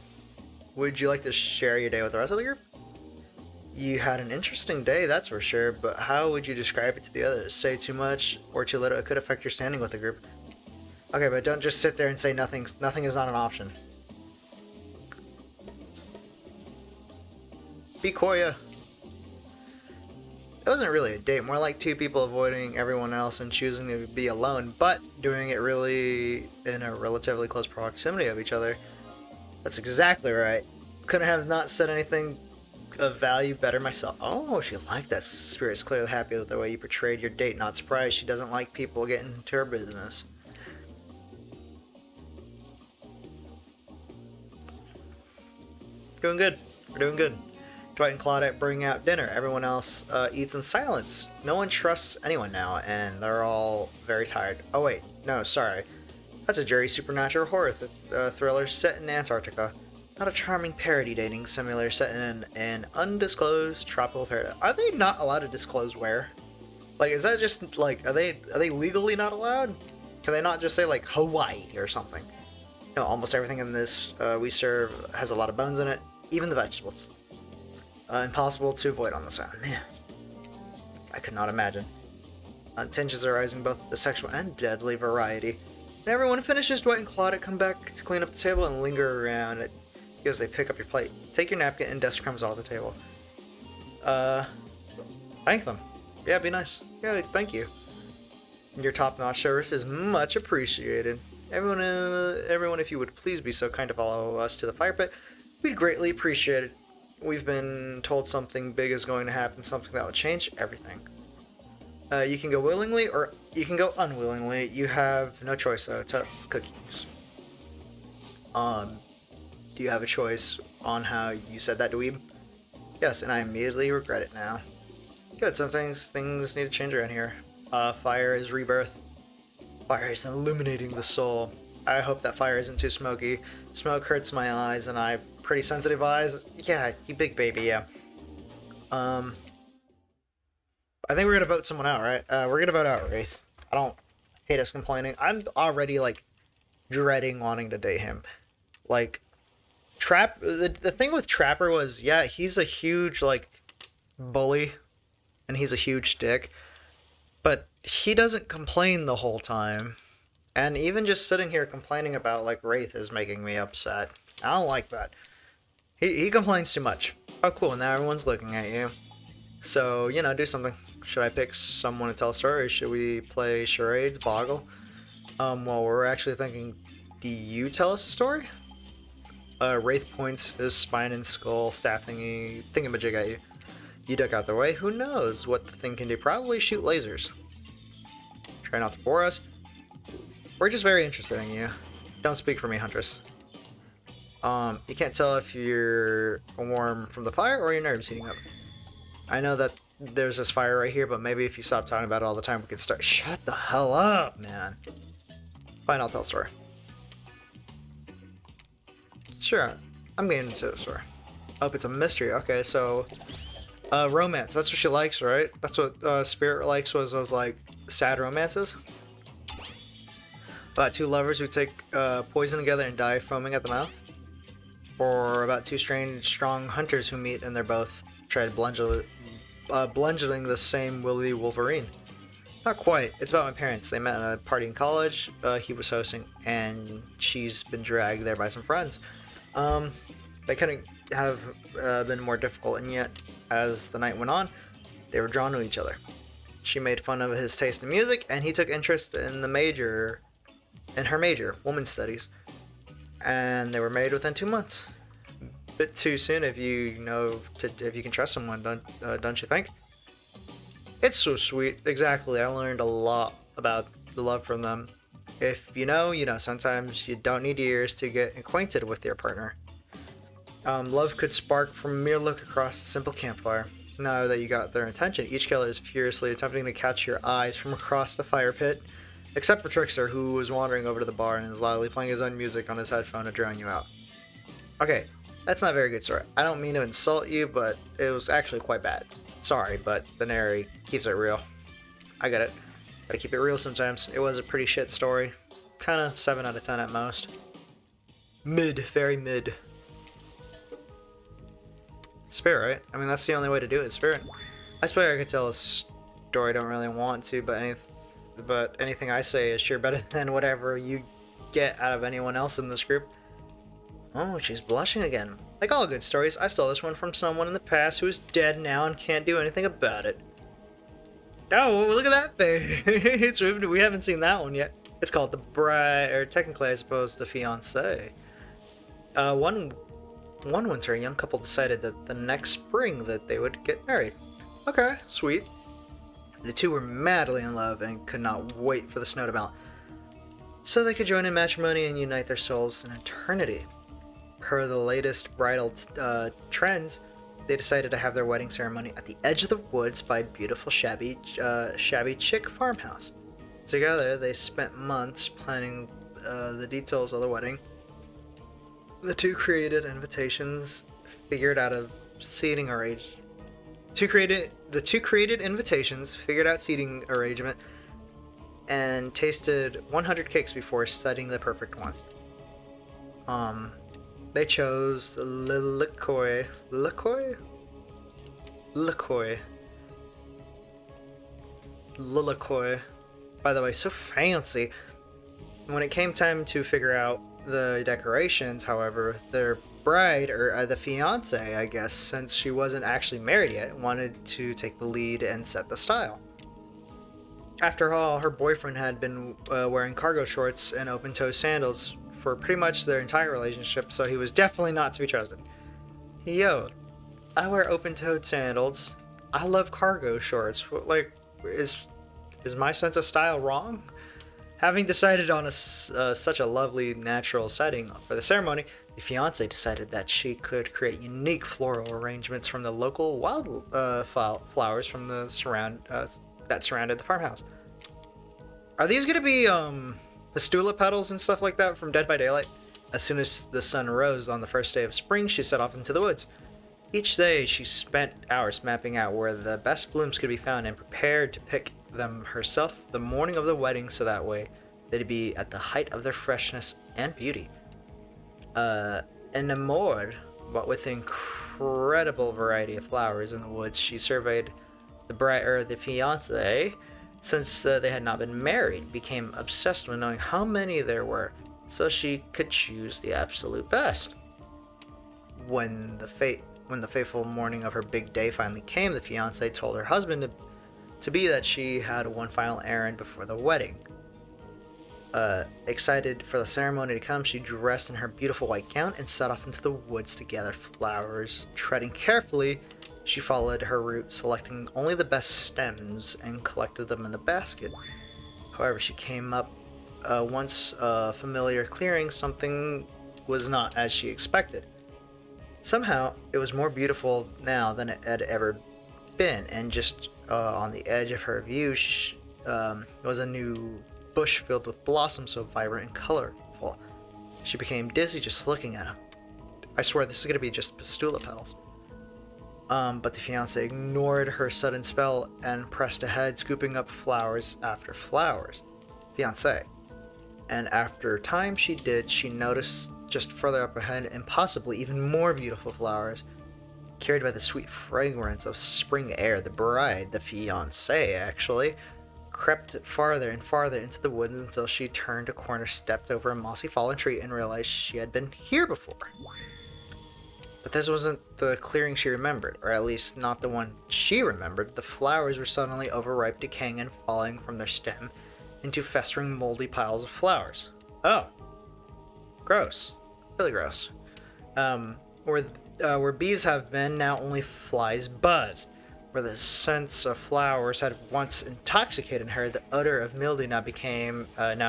Would you like to share your day with the rest of the group? You had an interesting day, that's for sure, but how would you describe it to the others? Say too much or too little, it could affect your standing with the group. Okay, but don't just sit there and say nothing. Nothing is not an option. Be Koya. It wasn't really a date, more like two people avoiding everyone else and choosing to be alone, but doing it really in a relatively close proximity of each other. That's exactly right. Couldn't have not said anything of value better myself. Oh, she liked that. Spirit's clearly happy with the way you portrayed your date. Not surprised she doesn't like people getting into her business. Doing good. We're doing good. Dwight and Claudette bring out dinner. Everyone else eats in silence. No one trusts anyone now, and they're all very tired. Oh wait, no, sorry. That's a Jerry supernatural horror thriller set in Antarctica. Not a charming parody dating simulator set in an undisclosed tropical paradise. Are they not allowed to disclose where? Like, is that just like, are they legally not allowed? Can they not just say like Hawaii or something? You know, almost everything in this we serve has a lot of bones in it, even the vegetables. Impossible to avoid on this island. Man, I could not imagine. Tensions are rising both the sexual and deadly variety. When everyone finishes, Dwight and Claudette come back to clean up the table and linger around it as they pick up your plate. Take your napkin and dust crumbs off the table. Thank them. Yeah, be nice. Yeah, thank you. Your top-notch service is much appreciated. Everyone, if you would please be so kind to follow us to the fire pit, we'd greatly appreciate it. We've been told something big is going to happen, something that will change everything. You can go willingly or you can go unwillingly. You have no choice though. Tough cookies. Do you have a choice on how you said that, dweeb? Yes, and I immediately regret it now. Good, some things need to change around here. Fire is rebirth. Fire is illuminating the soul. I hope that fire isn't too smoky. Smoke hurts my eyes, and I have pretty sensitive eyes. Yeah, you big baby, yeah. I think we're gonna vote someone out, right? We're gonna vote out Wraith. I don't hate us complaining. I'm already, like, dreading wanting to date him. Like, the thing with Trapper was, yeah, he's a huge, like, bully, and he's a huge dick, but he doesn't complain the whole time. And even just sitting here complaining about, like, Wraith is making me upset. I don't like that. He complains too much. Oh, cool, now everyone's looking at you. So, you know, do something. Should I pick someone to tell a story, or should we play charades, boggle? Well, we're actually thinking, do you tell us a story? Wraith points his spine and skull staff thingamajig at you. You duck out the way. Who knows what the thing can do? Probably shoot lasers. Try not to bore us. We're just very interested in you. Don't speak for me, Huntress. You can't tell if you're warm from the fire or your nerves heating up. I know that there's this fire right here, but maybe if you stop talking about it all the time, we could start. Shut the hell up, man. Fine, I'll tell a story. Sure, I'm getting into the story. Oh, it's a mystery. Okay, so romance. That's what she likes, right? That's what Spirit likes, was those, like, sad romances. About two lovers who take poison together and die foaming at the mouth. Or about two strange, strong hunters who meet and they're both tried bludgeoning the same Willy Wolverine. Not quite. It's about my parents. They met at a party in college he was hosting, and she's been dragged there by some friends. They couldn't have been more difficult, and yet, as the night went on, they were drawn to each other. She made fun of his taste in music, and he took interest in her major, women's studies. And they were married within 2 months. Bit too soon if you can trust someone, don't you think? It's so sweet. Exactly. I learned a lot about the love from them. If you know, sometimes you don't need years to get acquainted with your partner. Love could spark from a mere look across a simple campfire. Now that you got their attention, each killer is furiously attempting to catch your eyes from across the fire pit. Except for Trickster, who was wandering over to the bar and is loudly playing his own music on his headphone to drown you out. Okay, that's not a very good story. I don't mean to insult you, but it was actually quite bad. Sorry, but the narrator keeps it real. I get it. Gotta keep it real sometimes. It was a pretty shit story. Kinda 7 out of 10 at most. Mid. Very mid. Spirit, right? I mean, that's the only way to do it, Spirit. I suppose I could tell a story, I don't really want to, but anything I say is sure better than whatever you get out of anyone else in this group. Oh, she's blushing again. Like all good stories, I stole this one from someone in the past who is dead now and can't do anything about it. Oh, look at that face! We haven't seen that one yet. It's called the bride, or technically I suppose the fiancé. One winter, a young couple decided that the next spring that they would get married. Okay, sweet. The two were madly in love and could not wait for the snow to melt, so they could join in matrimony and unite their souls in eternity. Per the latest bridal trends, they decided to have their wedding ceremony at the edge of the woods by a beautiful shabby chick farmhouse. Together, they spent months planning the details of the wedding. The two created invitations, figured out a seating arrangement. The two created invitations, figured out seating arrangement, and tasted 100 cakes before setting the perfect one. They chose Lilikoi. By the way, so fancy. When it came time to figure out the decorations, however, their bride, or the fiance, I guess, since she wasn't actually married yet, wanted to take the lead and set the style. After all, her boyfriend had been wearing cargo shorts and open-toed sandals for pretty much their entire relationship, so he was definitely not to be trusted. Yo, I wear open-toed sandals. I love cargo shorts. Like, is my sense of style wrong? Having decided on such a lovely natural setting for the ceremony, the fiancé decided that she could create unique floral arrangements from the local wild flowers from the that surrounded the farmhouse. Are these gonna be pistula petals and stuff like that from Dead by Daylight? As soon as the sun rose on the first day of spring, she set off into the woods. Each day, she spent hours mapping out where the best blooms could be found and prepared to pick them herself the morning of the wedding, so that way they'd be at the height of their freshness and beauty. Enamored, but with an incredible variety of flowers in the woods, she surveyed the fiancé. Since they had not been married, became obsessed with knowing how many there were, so she could choose the absolute best. When the fateful morning of her big day finally came, the fiancé told her husband to be that she had one final errand before the wedding. Excited for the ceremony to come, she dressed in her beautiful white gown and set off into the woods to gather flowers. Treading carefully, she followed her route, selecting only the best stems and collected them in the basket. However, she came up once a familiar clearing. Something was not as she expected. Somehow, it was more beautiful now than it had ever been, and just on the edge of her view was a new bush filled with blossoms so vibrant and colorful. She became dizzy just looking at them. I swear this is going to be just pistula petals. But the fiancé ignored her sudden spell and pressed ahead, scooping up flowers after flowers. Fiancé. And after time she noticed just further up ahead, and possibly even more beautiful flowers. Carried by the sweet fragrance of spring air, the bride, the fiancé actually, crept farther and farther into the woods until she turned a corner, stepped over a mossy fallen tree, and realized she had been here before. But this wasn't the clearing she remembered, or at least not the one she remembered. The flowers were suddenly overripe, decaying and falling from their stem into festering, moldy piles of flowers. Oh. Gross. Really gross. Where bees have been, now only flies buzzed. Where the scents of flowers had once intoxicated her, the odor of mildew now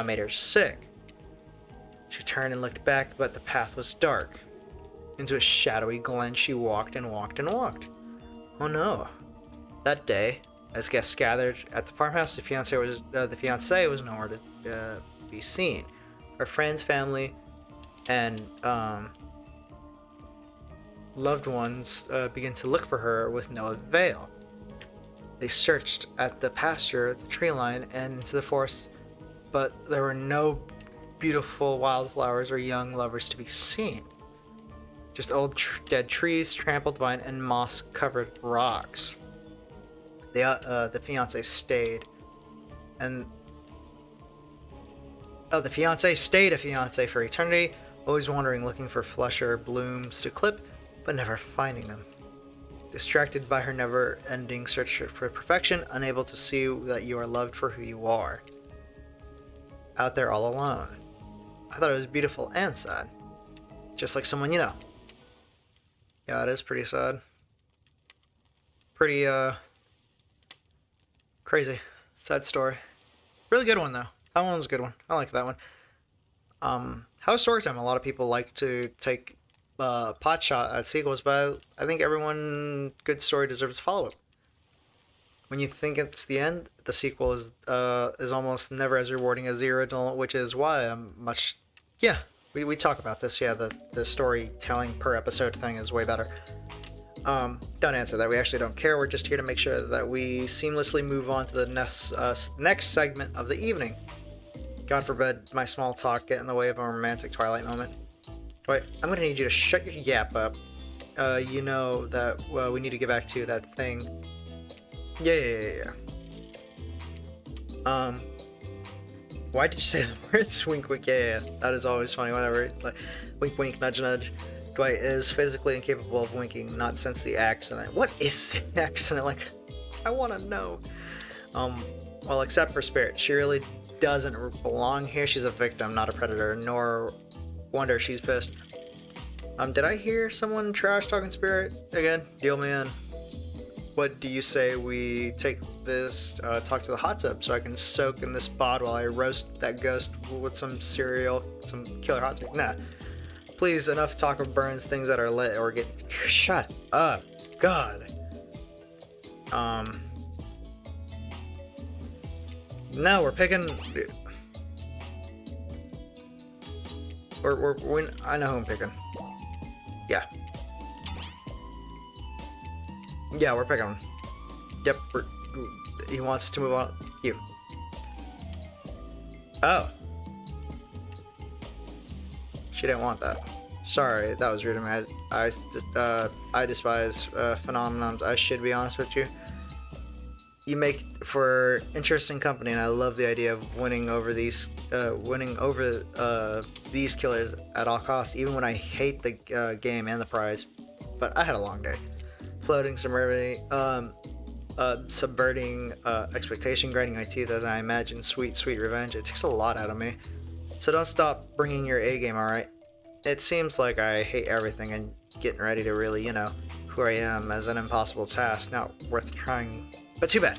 made her sick. She turned and looked back, but the path was dark. Into a shadowy glen she walked and walked and walked. Oh no. That day, as guests gathered at the farmhouse, the fiancé was nowhere to be seen. Her friends, family, and loved ones began to look for her with no avail. They searched at the pasture, the tree line, and into the forest, but there were no beautiful wildflowers or young lovers to be seen. Just old dead trees, trampled vine, and moss-covered rocks. The fiancé stayed, and the fiancé stayed a fiancé for eternity, always wandering, looking for flesh or blooms to clip, but never finding them. Distracted by her never-ending search for perfection, unable to see that you are loved for who you are. Out there all alone. I thought it was beautiful and sad. Just like someone you know. Yeah, it is pretty sad. Pretty, crazy. Sad story. Really good one, though. That one was a good one. I like that one. How's story time? A lot of people like to take pot shot at sequels, but I think everyone good story deserves a follow up. When you think it's the end, the sequel is almost never as rewarding as the original, which is why I'm much. Yeah, we talk about this. Yeah, the storytelling per episode thing is way better. Don't answer that. We actually don't care. We're just here to make sure that we seamlessly move on to the next segment of the evening. God forbid my small talk get in the way of a romantic Twilight moment. Wait, I'm gonna need you to shut your yap up. You know that we need to get back to that thing. Yeah. Why did you say the words wink wink? Yeah. That is always funny whenever it's like wink wink, nudge nudge. Dwight is physically incapable of winking, not since the accident. What is the accident? Like, I want to know. Well, except for Spirit, she really doesn't belong here. She's a victim, not a predator. Nor wonder she's pissed. Did I hear someone trash talking Spirit again? Deal me in. What do you say we take this, talk to the hot tub so I can soak in this bod while I roast that ghost with some cereal, some killer hot dog? Nah. Please, enough talk of burns things that are lit or get. Shut up. God. No, we're picking. I know who I'm picking. Yeah. Yeah, we're picking him. Yep, he wants to move on. You. Oh. She didn't want that. Sorry, that was rude of me. I despise phenomenons. I should be honest with you. You make for interesting company, and I love the idea of winning over these killers at all costs, even when I hate the game and the prize. But I had a long day. Floating, subverting expectation, grinding my teeth as I imagine sweet revenge. It takes a lot out of me. So don't stop bringing your A game, alright? It seems like I hate everything, and getting ready to really, who I am as an impossible task, not worth trying. But too bad.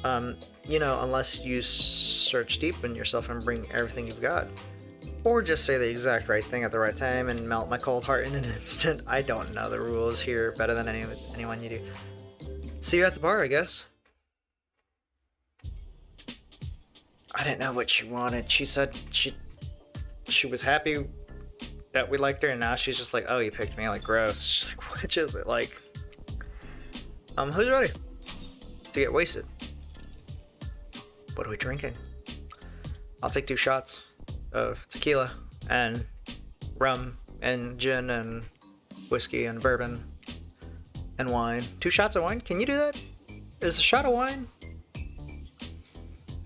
Unless you search deep in yourself and bring everything you've got. Or just say the exact right thing at the right time and melt my cold heart in an instant. I don't know the rules here better than anyone you do. See you at the bar, I guess. I didn't know what she wanted. She said she was happy that we liked her, and now she's just like, oh, you picked me, like, gross. She's like, which is it? Like, who's ready to get wasted? What are we drinking? I'll take 2 shots of tequila and rum and gin and whiskey and bourbon and wine. 2 shots of wine? Can you do that? Is a shot of wine?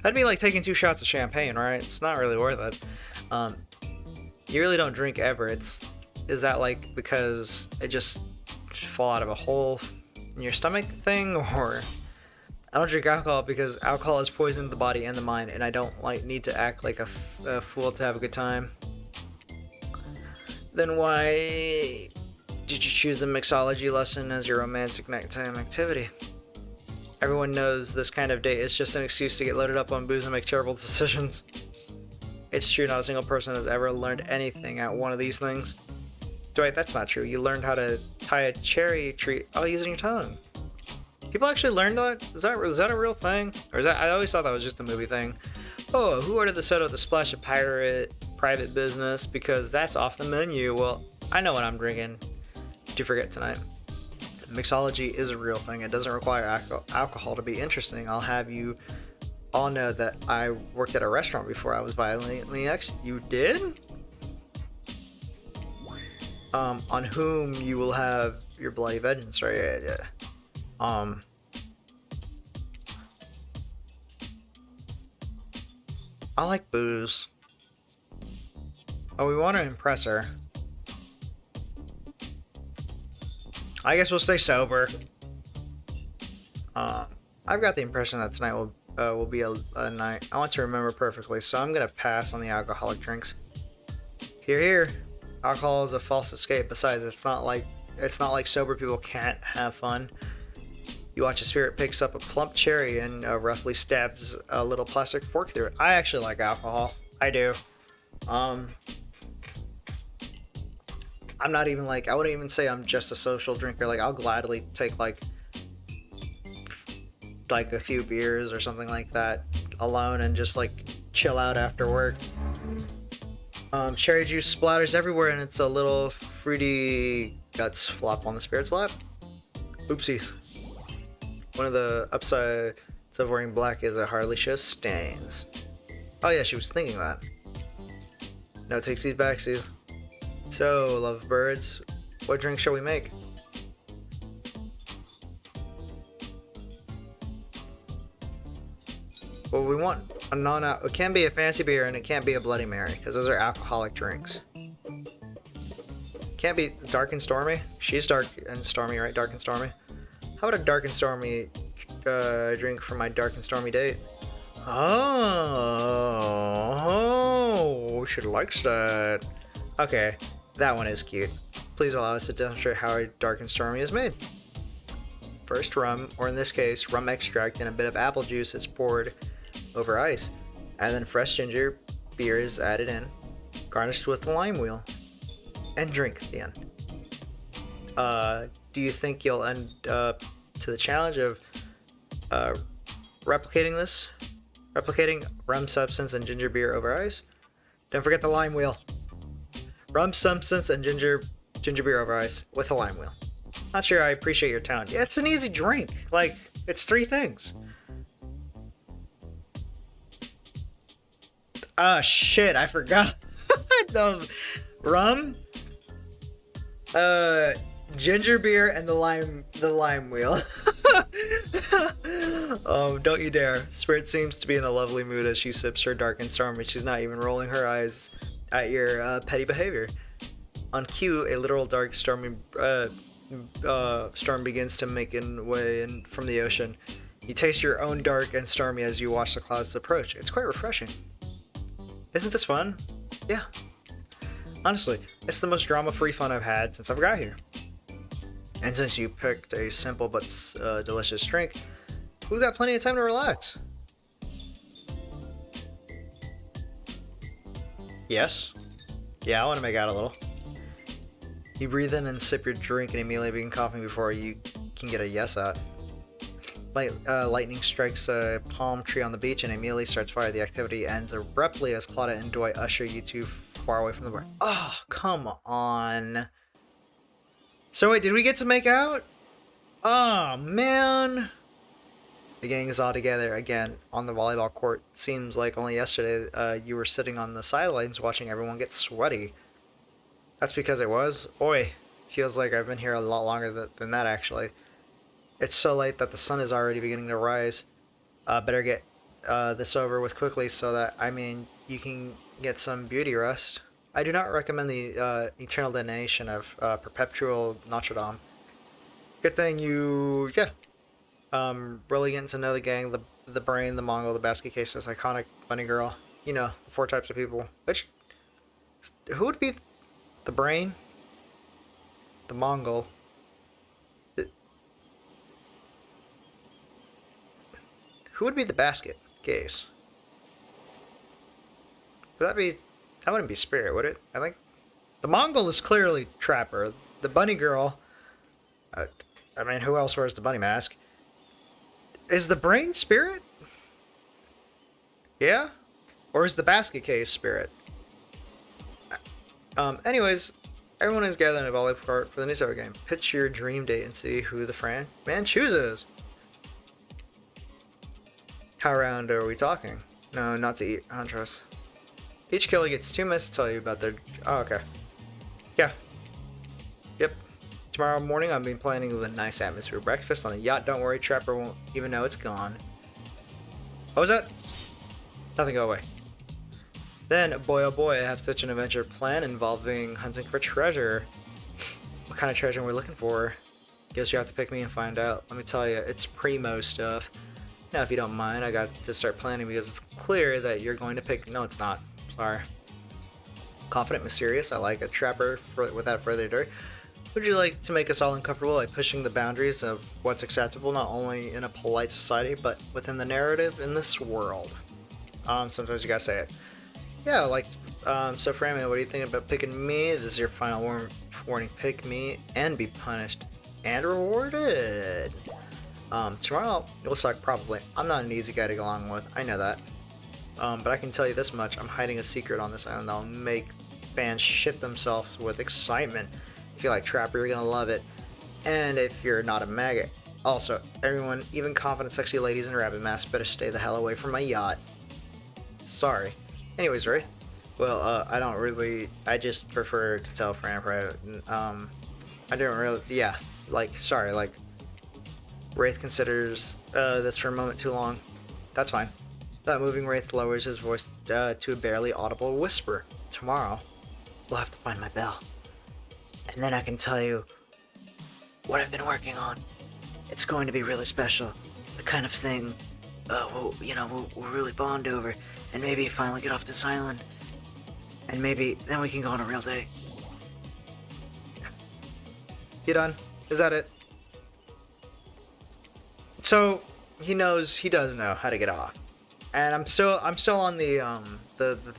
That'd be like taking 2 shots of champagne, right? It's not really worth it. You really don't drink ever. Is that like because it just fall out of a hole in your stomach thing, or? I don't drink alcohol because alcohol has poisoned the body and the mind, and I don't need to act like a fool to have a good time. Then why did you choose the mixology lesson as your romantic nighttime activity? Everyone knows this kind of date is just an excuse to get loaded up on booze and make terrible decisions. It's true, not a single person has ever learned anything at one of these things. Dwight, that's not true. You learned how to tie a cherry tree using your tongue. People actually learned that? Is that a real thing? Or is that? I always thought that was just a movie thing. Oh, who ordered the soda with a splash of private business? Because that's off the menu. Well, I know what I'm drinking. Did you forget tonight? Mixology is a real thing. It doesn't require alcohol to be interesting. I'll have you all know that I worked at a restaurant before I was violently executed. You did? On whom you will have your bloody vengeance, right? Yeah. I like booze. Oh, we want to impress her. I guess we'll stay sober. I've got the impression that tonight will be a night I want to remember perfectly, so I'm gonna pass on the alcoholic drinks. Here. Alcohol is a false escape. Besides, it's not like sober people can't have fun. You watch a spirit picks up a plump cherry and roughly stabs a little plastic fork through it. I actually like alcohol. I do. Um, I'm not even like, I wouldn't even say I'm just a social drinker. Like, I'll gladly take like a few beers or something like that alone and just like chill out after work. Cherry juice splatters everywhere and it's a little fruity guts flop on the spirit's lap. Oopsies. One of the upsides of wearing black is it hardly shows stains. Oh yeah, she was thinking that. No takesies backsies. So, lovebirds, what drink shall we make? Well, we want a it can be a fancy beer and it can't be a Bloody Mary, because those are alcoholic drinks. Can't be dark and stormy. She's dark and stormy, right? Dark and stormy. How about a dark and stormy drink for my dark and stormy date? Oh, she likes that. Okay, that one is cute. Please allow us to demonstrate how a dark and stormy is made. First rum, or in this case, rum extract and a bit of apple juice is poured over ice, and then fresh ginger beer is added in, garnished with a lime wheel, and drink at the end. Do you think you'll end up to the challenge of replicating rum substance and ginger beer over ice? Don't forget the lime wheel. Rum substance and ginger beer over ice with a lime wheel. Not sure I appreciate your tone. Yeah, it's an easy drink. Like, it's 3 things. Ah, shit, I forgot. The rum, ginger beer, and the lime wheel. Don't you dare. Spirit seems to be in a lovely mood as she sips her dark and stormy. She's not even rolling her eyes at your petty behavior. On cue, a literal dark stormy storm begins to make its way in from the ocean. You taste your own dark and stormy as you watch the clouds approach. It's quite refreshing. Isn't this fun? Yeah. Honestly, it's the most drama-free fun I've had since I've got here. And since you picked a simple but delicious drink, we've got plenty of time to relax. Yes? Yeah, I want to make out a little. You breathe in and sip your drink and immediately begin coughing before you can get a yes out. Lightning strikes a palm tree on the beach and immediately starts fire. The activity ends abruptly as Claudia and Dwight usher you two far away from the bar. Oh, come on. So wait, did we get to make out? Oh, man. The gang is all together again on the volleyball court. Seems like only yesterday you were sitting on the sidelines watching everyone get sweaty. That's because it was. Oi, feels like I've been here a lot longer than that, actually. It's so late that the sun is already beginning to rise. Better get this over with quickly so that, you can get some beauty rest. I do not recommend the eternal damnation of perpetual Notre Dame. Good thing you, really getting to know the gang, the brain, the Mongol, the basket case, this iconic bunny girl. You know, the 4 types of people. Who would be the brain? The Mongol. Who would be the basket case? Would that be... That wouldn't be Spirit, would it? I think... The Mongol is clearly Trapper. The bunny girl... who else wears the bunny mask? Is the brain Spirit? Yeah? Or is the basket case Spirit? Anyways, everyone is gathered in a volleyball court for the new game. Pitch your dream date and see who the man chooses. How round are we talking? No, not to eat. I don't trust. Each killer gets 2 minutes to tell you about their... Oh, okay. Yeah. Yep. Tomorrow morning, I'll be planning a nice atmosphere breakfast on the yacht. Don't worry, Trapper won't even know it's gone. What was that? Nothing, go away. Then, boy oh boy, I have such an adventure planned involving hunting for treasure. What kind of treasure are we looking for? Guess you have to pick me and find out. Let me tell you, it's primo stuff. Now, if you don't mind, I got to start planning because it's clear that you're going to pick... No, it's not. Sorry. Confident, mysterious. I like a trapper without further ado. Would you like to make us all uncomfortable by pushing the boundaries of what's acceptable, not only in a polite society, but within the narrative in this world? Sometimes you gotta say it. Yeah, so Frammy, what do you think about picking me? This is your final warning. Pick me and be punished and rewarded. Tomorrow you'll suck probably. I'm not an easy guy to get along with. I know that. But I can tell you this much. I'm hiding a secret on this island that'll make fans shit themselves with excitement. If you like Trapper, you're gonna love it. And if you're not a maggot. Also, everyone, even confident sexy ladies in rabbit masks, better stay the hell away from my yacht. Sorry. Anyways, Wraith. Well, I just prefer to tell Fran private. I don't really, yeah. Sorry, Wraith considers this for a moment too long. That's fine. That moving Wraith lowers his voice to a barely audible whisper. Tomorrow, we'll have to find my bell. And then I can tell you what I've been working on. It's going to be really special. The kind of thing, we'll really bond over. And maybe finally get off this island. And maybe then we can go on a real date. You done? Is that it? So, he does know how to get off. And I'm still on the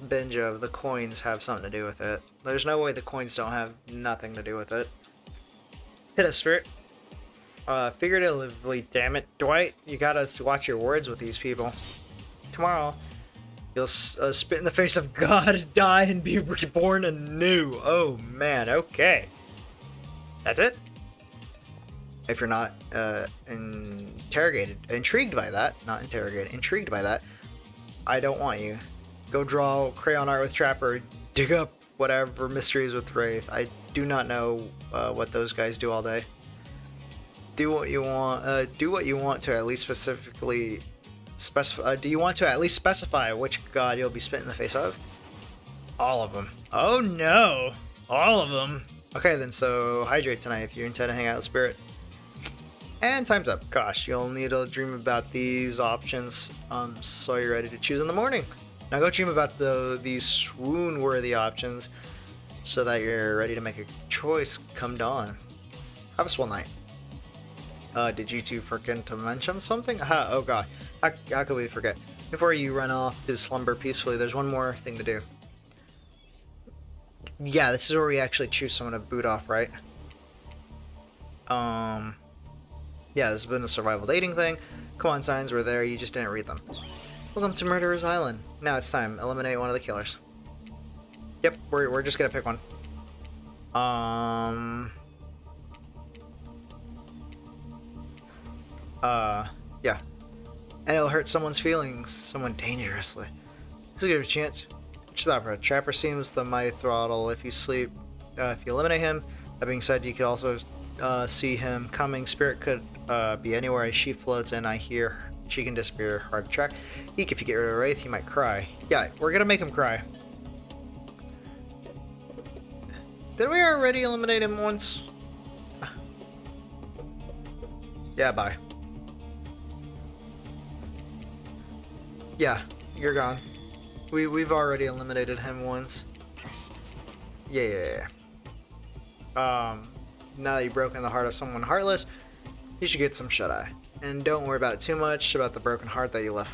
binge of the coins have something to do with it. There's no way the coins don't have nothing to do with it. Hit us, Spirit. Figuratively, damn it. Dwight, you gotta watch your words with these people. Tomorrow, you'll spit in the face of God, die, and be reborn anew. Oh man, okay. That's it? If you're not intrigued by that, not interrogated, intrigued by that, I don't want you. Go draw crayon art with Trapper, dig up whatever mysteries with Wraith. I do not know what those guys do all day. Do what you want. Do what you want to at least specifically specify. Do you want to at least specify which god you'll be spit in the face of? All of them. Oh no, all of them. Okay then, so hydrate tonight if you intend to hang out with Spirit. And time's up. Gosh, you'll need to dream about these options so you're ready to choose in the morning. Now go dream about these swoon-worthy options so that you're ready to make a choice come dawn. Have a swell night. Did you two forget to mention something? Oh god, how could we forget? Before you run off to slumber peacefully, there's one more thing to do. Yeah, this is where we actually choose someone to boot off, right? Yeah, this has been a survival dating thing. Come on, signs were there, you just didn't read them. Welcome to Murderer's Island. Now it's time. Eliminate one of the killers. Yep, we're just gonna pick one. Yeah. And it'll hurt someone's feelings, someone dangerously. Just give it a chance. Stop for a Trapper seems the mighty throttle if you sleep. If you eliminate him. That being said, you could also see him coming. Spirit could be anywhere she floats in. I hear she can disappear. Hard to track. Eek, if you get rid of Wraith, he might cry. Yeah, we're gonna make him cry. Did we already eliminate him once? Yeah, bye. Yeah, you're gone. We've already eliminated him once. Yeah. Now that you've broken the heart of someone heartless, you should get some shut-eye. And don't worry about it too much about the broken heart that you left.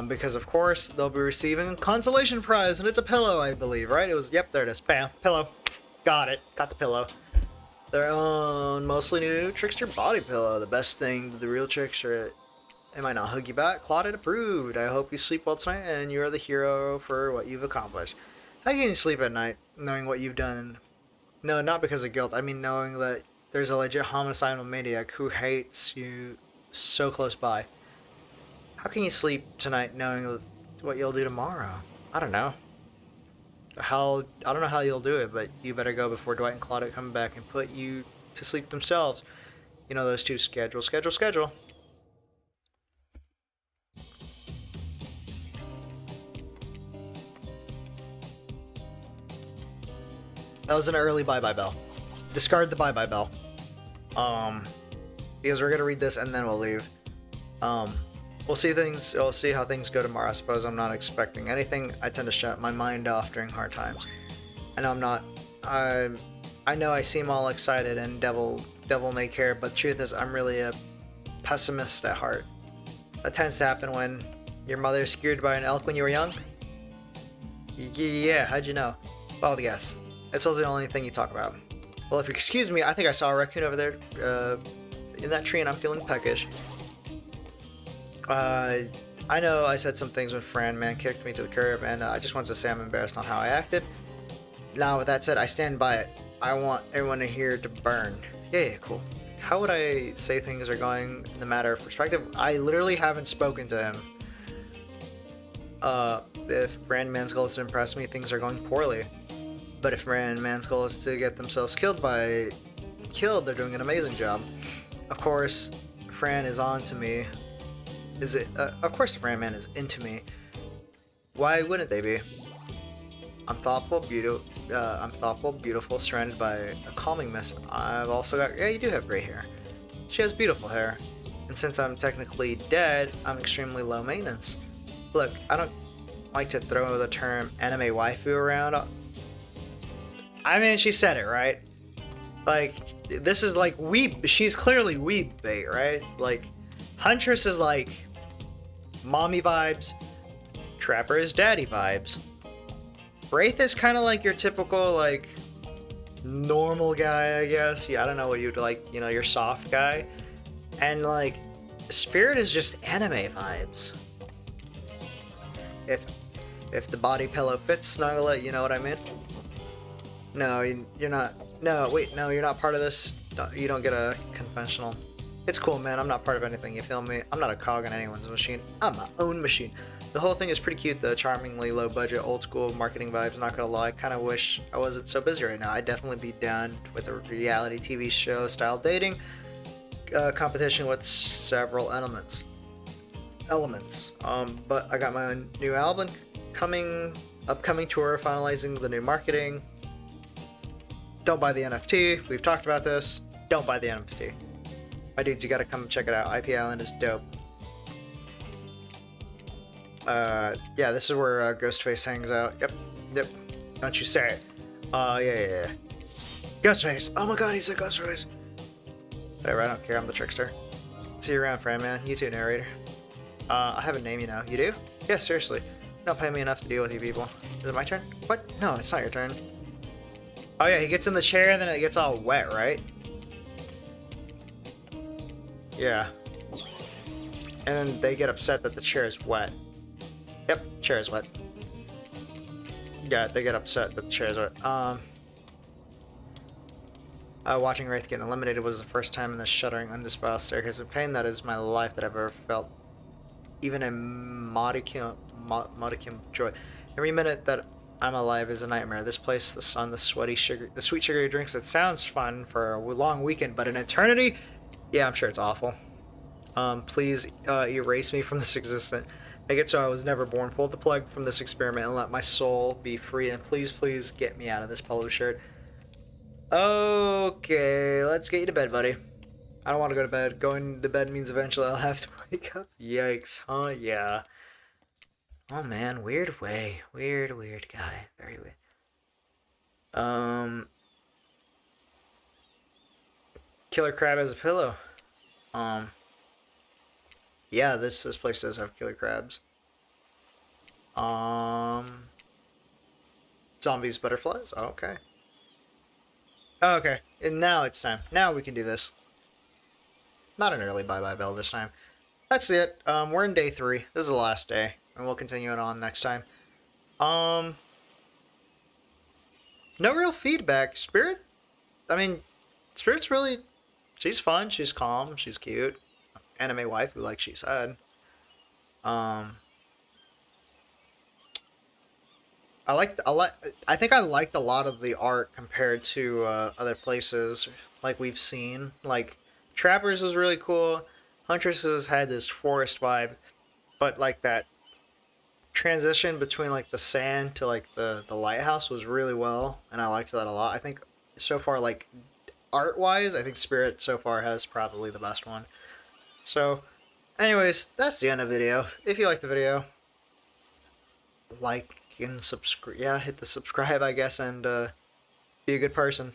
Because of course, they'll be receiving a consolation prize, and it's a pillow, I believe, right? Yep, there it is. Bam, pillow. Got it. Got the pillow. Their own mostly new Trickster body pillow. The best thing, the real Trickster. It might not hug you back. Claudette approved. I hope you sleep well tonight, and you are the hero for what you've accomplished. How can you sleep at night, knowing what you've done? No, not because of guilt. I mean knowing that there's a legit homicidal maniac who hates you so close by. How can you sleep tonight knowing what you'll do tomorrow? I don't know. I don't know how you'll do it, but you better go before Dwight and Claudette come back and put you to sleep themselves. You know those two. Schedule. That was an early bye-bye bell. Discard the bye-bye bell. Because we're gonna read this and then we'll leave. We'll see how things go tomorrow. I suppose I'm not expecting anything. I tend to shut my mind off during hard times. I know I'm not. I know I seem all excited and devil may care, but the truth is I'm really a pessimist at heart. That tends to happen when your mother is skewered by an elk when you were young. Yeah, how'd you know? Well, yes. It's also the only thing you talk about. Well, if you excuse me, I think I saw a raccoon over there in that tree and I'm feeling peckish. I know I said some things when Fran Man kicked me to the curb, and I just wanted to say I'm embarrassed on how I acted. Now, with that said, I stand by it. I want everyone here to burn. Yeah, cool. How would I say things are going in the matter of perspective? I literally haven't spoken to him. If Fran Man's goal is to impress me, things are going poorly. But if Fran Man's goal is to get themselves killed, they're doing an amazing job. Of course, Fran is on to me. Of course, the Fran Man is into me. Why wouldn't they be? I'm thoughtful, beautiful, surrounded by a calming mist. I've also got. Yeah, you do have gray hair. She has beautiful hair. And since I'm technically dead, I'm extremely low maintenance. Look, I don't like to throw the term anime waifu around. I mean, she said it, right? Like, this is like weeb. She's clearly weeb bait, right? Like, Huntress is like mommy vibes. Trapper is daddy vibes. Wraith is kind of like your typical, like, normal guy, I guess. Yeah, I don't know what you'd like, you know, your soft guy. And, like, Spirit is just anime vibes. If the body pillow fits, snuggle it, you know what I mean? No, you're not. No, wait, no, you're not part of this. You don't get a conventional. It's cool, man. I'm not part of anything, you feel me? I'm not a cog in anyone's machine. I'm my own machine. The whole thing is pretty cute, though. Charmingly low budget, old school marketing vibes. Not gonna lie, kind of wish I wasn't so busy right now. I'd definitely be down with a reality TV show style dating competition with several elements. But I got my own new album upcoming tour, finalizing the new marketing. Don't buy the NFT. We've talked about this. Don't buy the NFT. My dudes, you gotta come check it out. IP Island is dope. Yeah, this is where Ghostface hangs out. Yep. Don't you say it. Yeah. Ghostface. Oh my god, he's a Ghostface. Whatever, I don't care. I'm the trickster. See you around, friend, man. You too, narrator. I have a name, you know. You do? Yeah, seriously. You don't pay me enough to deal with you people. Is it my turn? What? No, it's not your turn. Oh yeah, he gets in the chair and then it gets all wet, right? Yeah. And then they get upset that the chair is wet. Yep, chair is wet. Yeah, they get upset that the chair is wet. Watching Wraith get eliminated was the first time in this shuddering, undespised staircase of pain that is my life that I've ever felt. Even a modicum of joy. Every minute that I'm alive is a nightmare. This place, the sun, the sweet sugary drinks. It sounds fun for a long weekend, but an eternity? Yeah, I'm sure it's awful. Please erase me from this existence. Make it so I was never born. Pull the plug from this experiment and let my soul be free. And please, please get me out of this polo shirt. Okay, let's get you to bed, buddy. I don't want to go to bed. Going to bed means eventually I'll have to wake up. Yikes, huh? Yeah. Oh man, weird way. Weird guy. Very weird. Killer crab as a pillow. Yeah, this place does have killer crabs. Zombies, butterflies. Oh, okay. Oh, okay, and now it's time. Now we can do this. Not an early bye-bye bell this time. That's it. We're in day 3. This is the last day, and we'll continue it on next time. No real feedback. Spirit? I mean, Spirit's really... She's fun, she's calm, she's cute. Anime waifu, like she said. I think I liked a lot of the art compared to other places like we've seen. Like Trappers was really cool. Huntresses had this forest vibe, but like that transition between like the sand to like the lighthouse was really well, and I liked that a lot. I think so far, like art wise, I think Spirit so far has probably the best one. So, anyways, that's the end of the video. If you liked the video, like and subscribe. Yeah, hit the subscribe, I guess, and be a good person.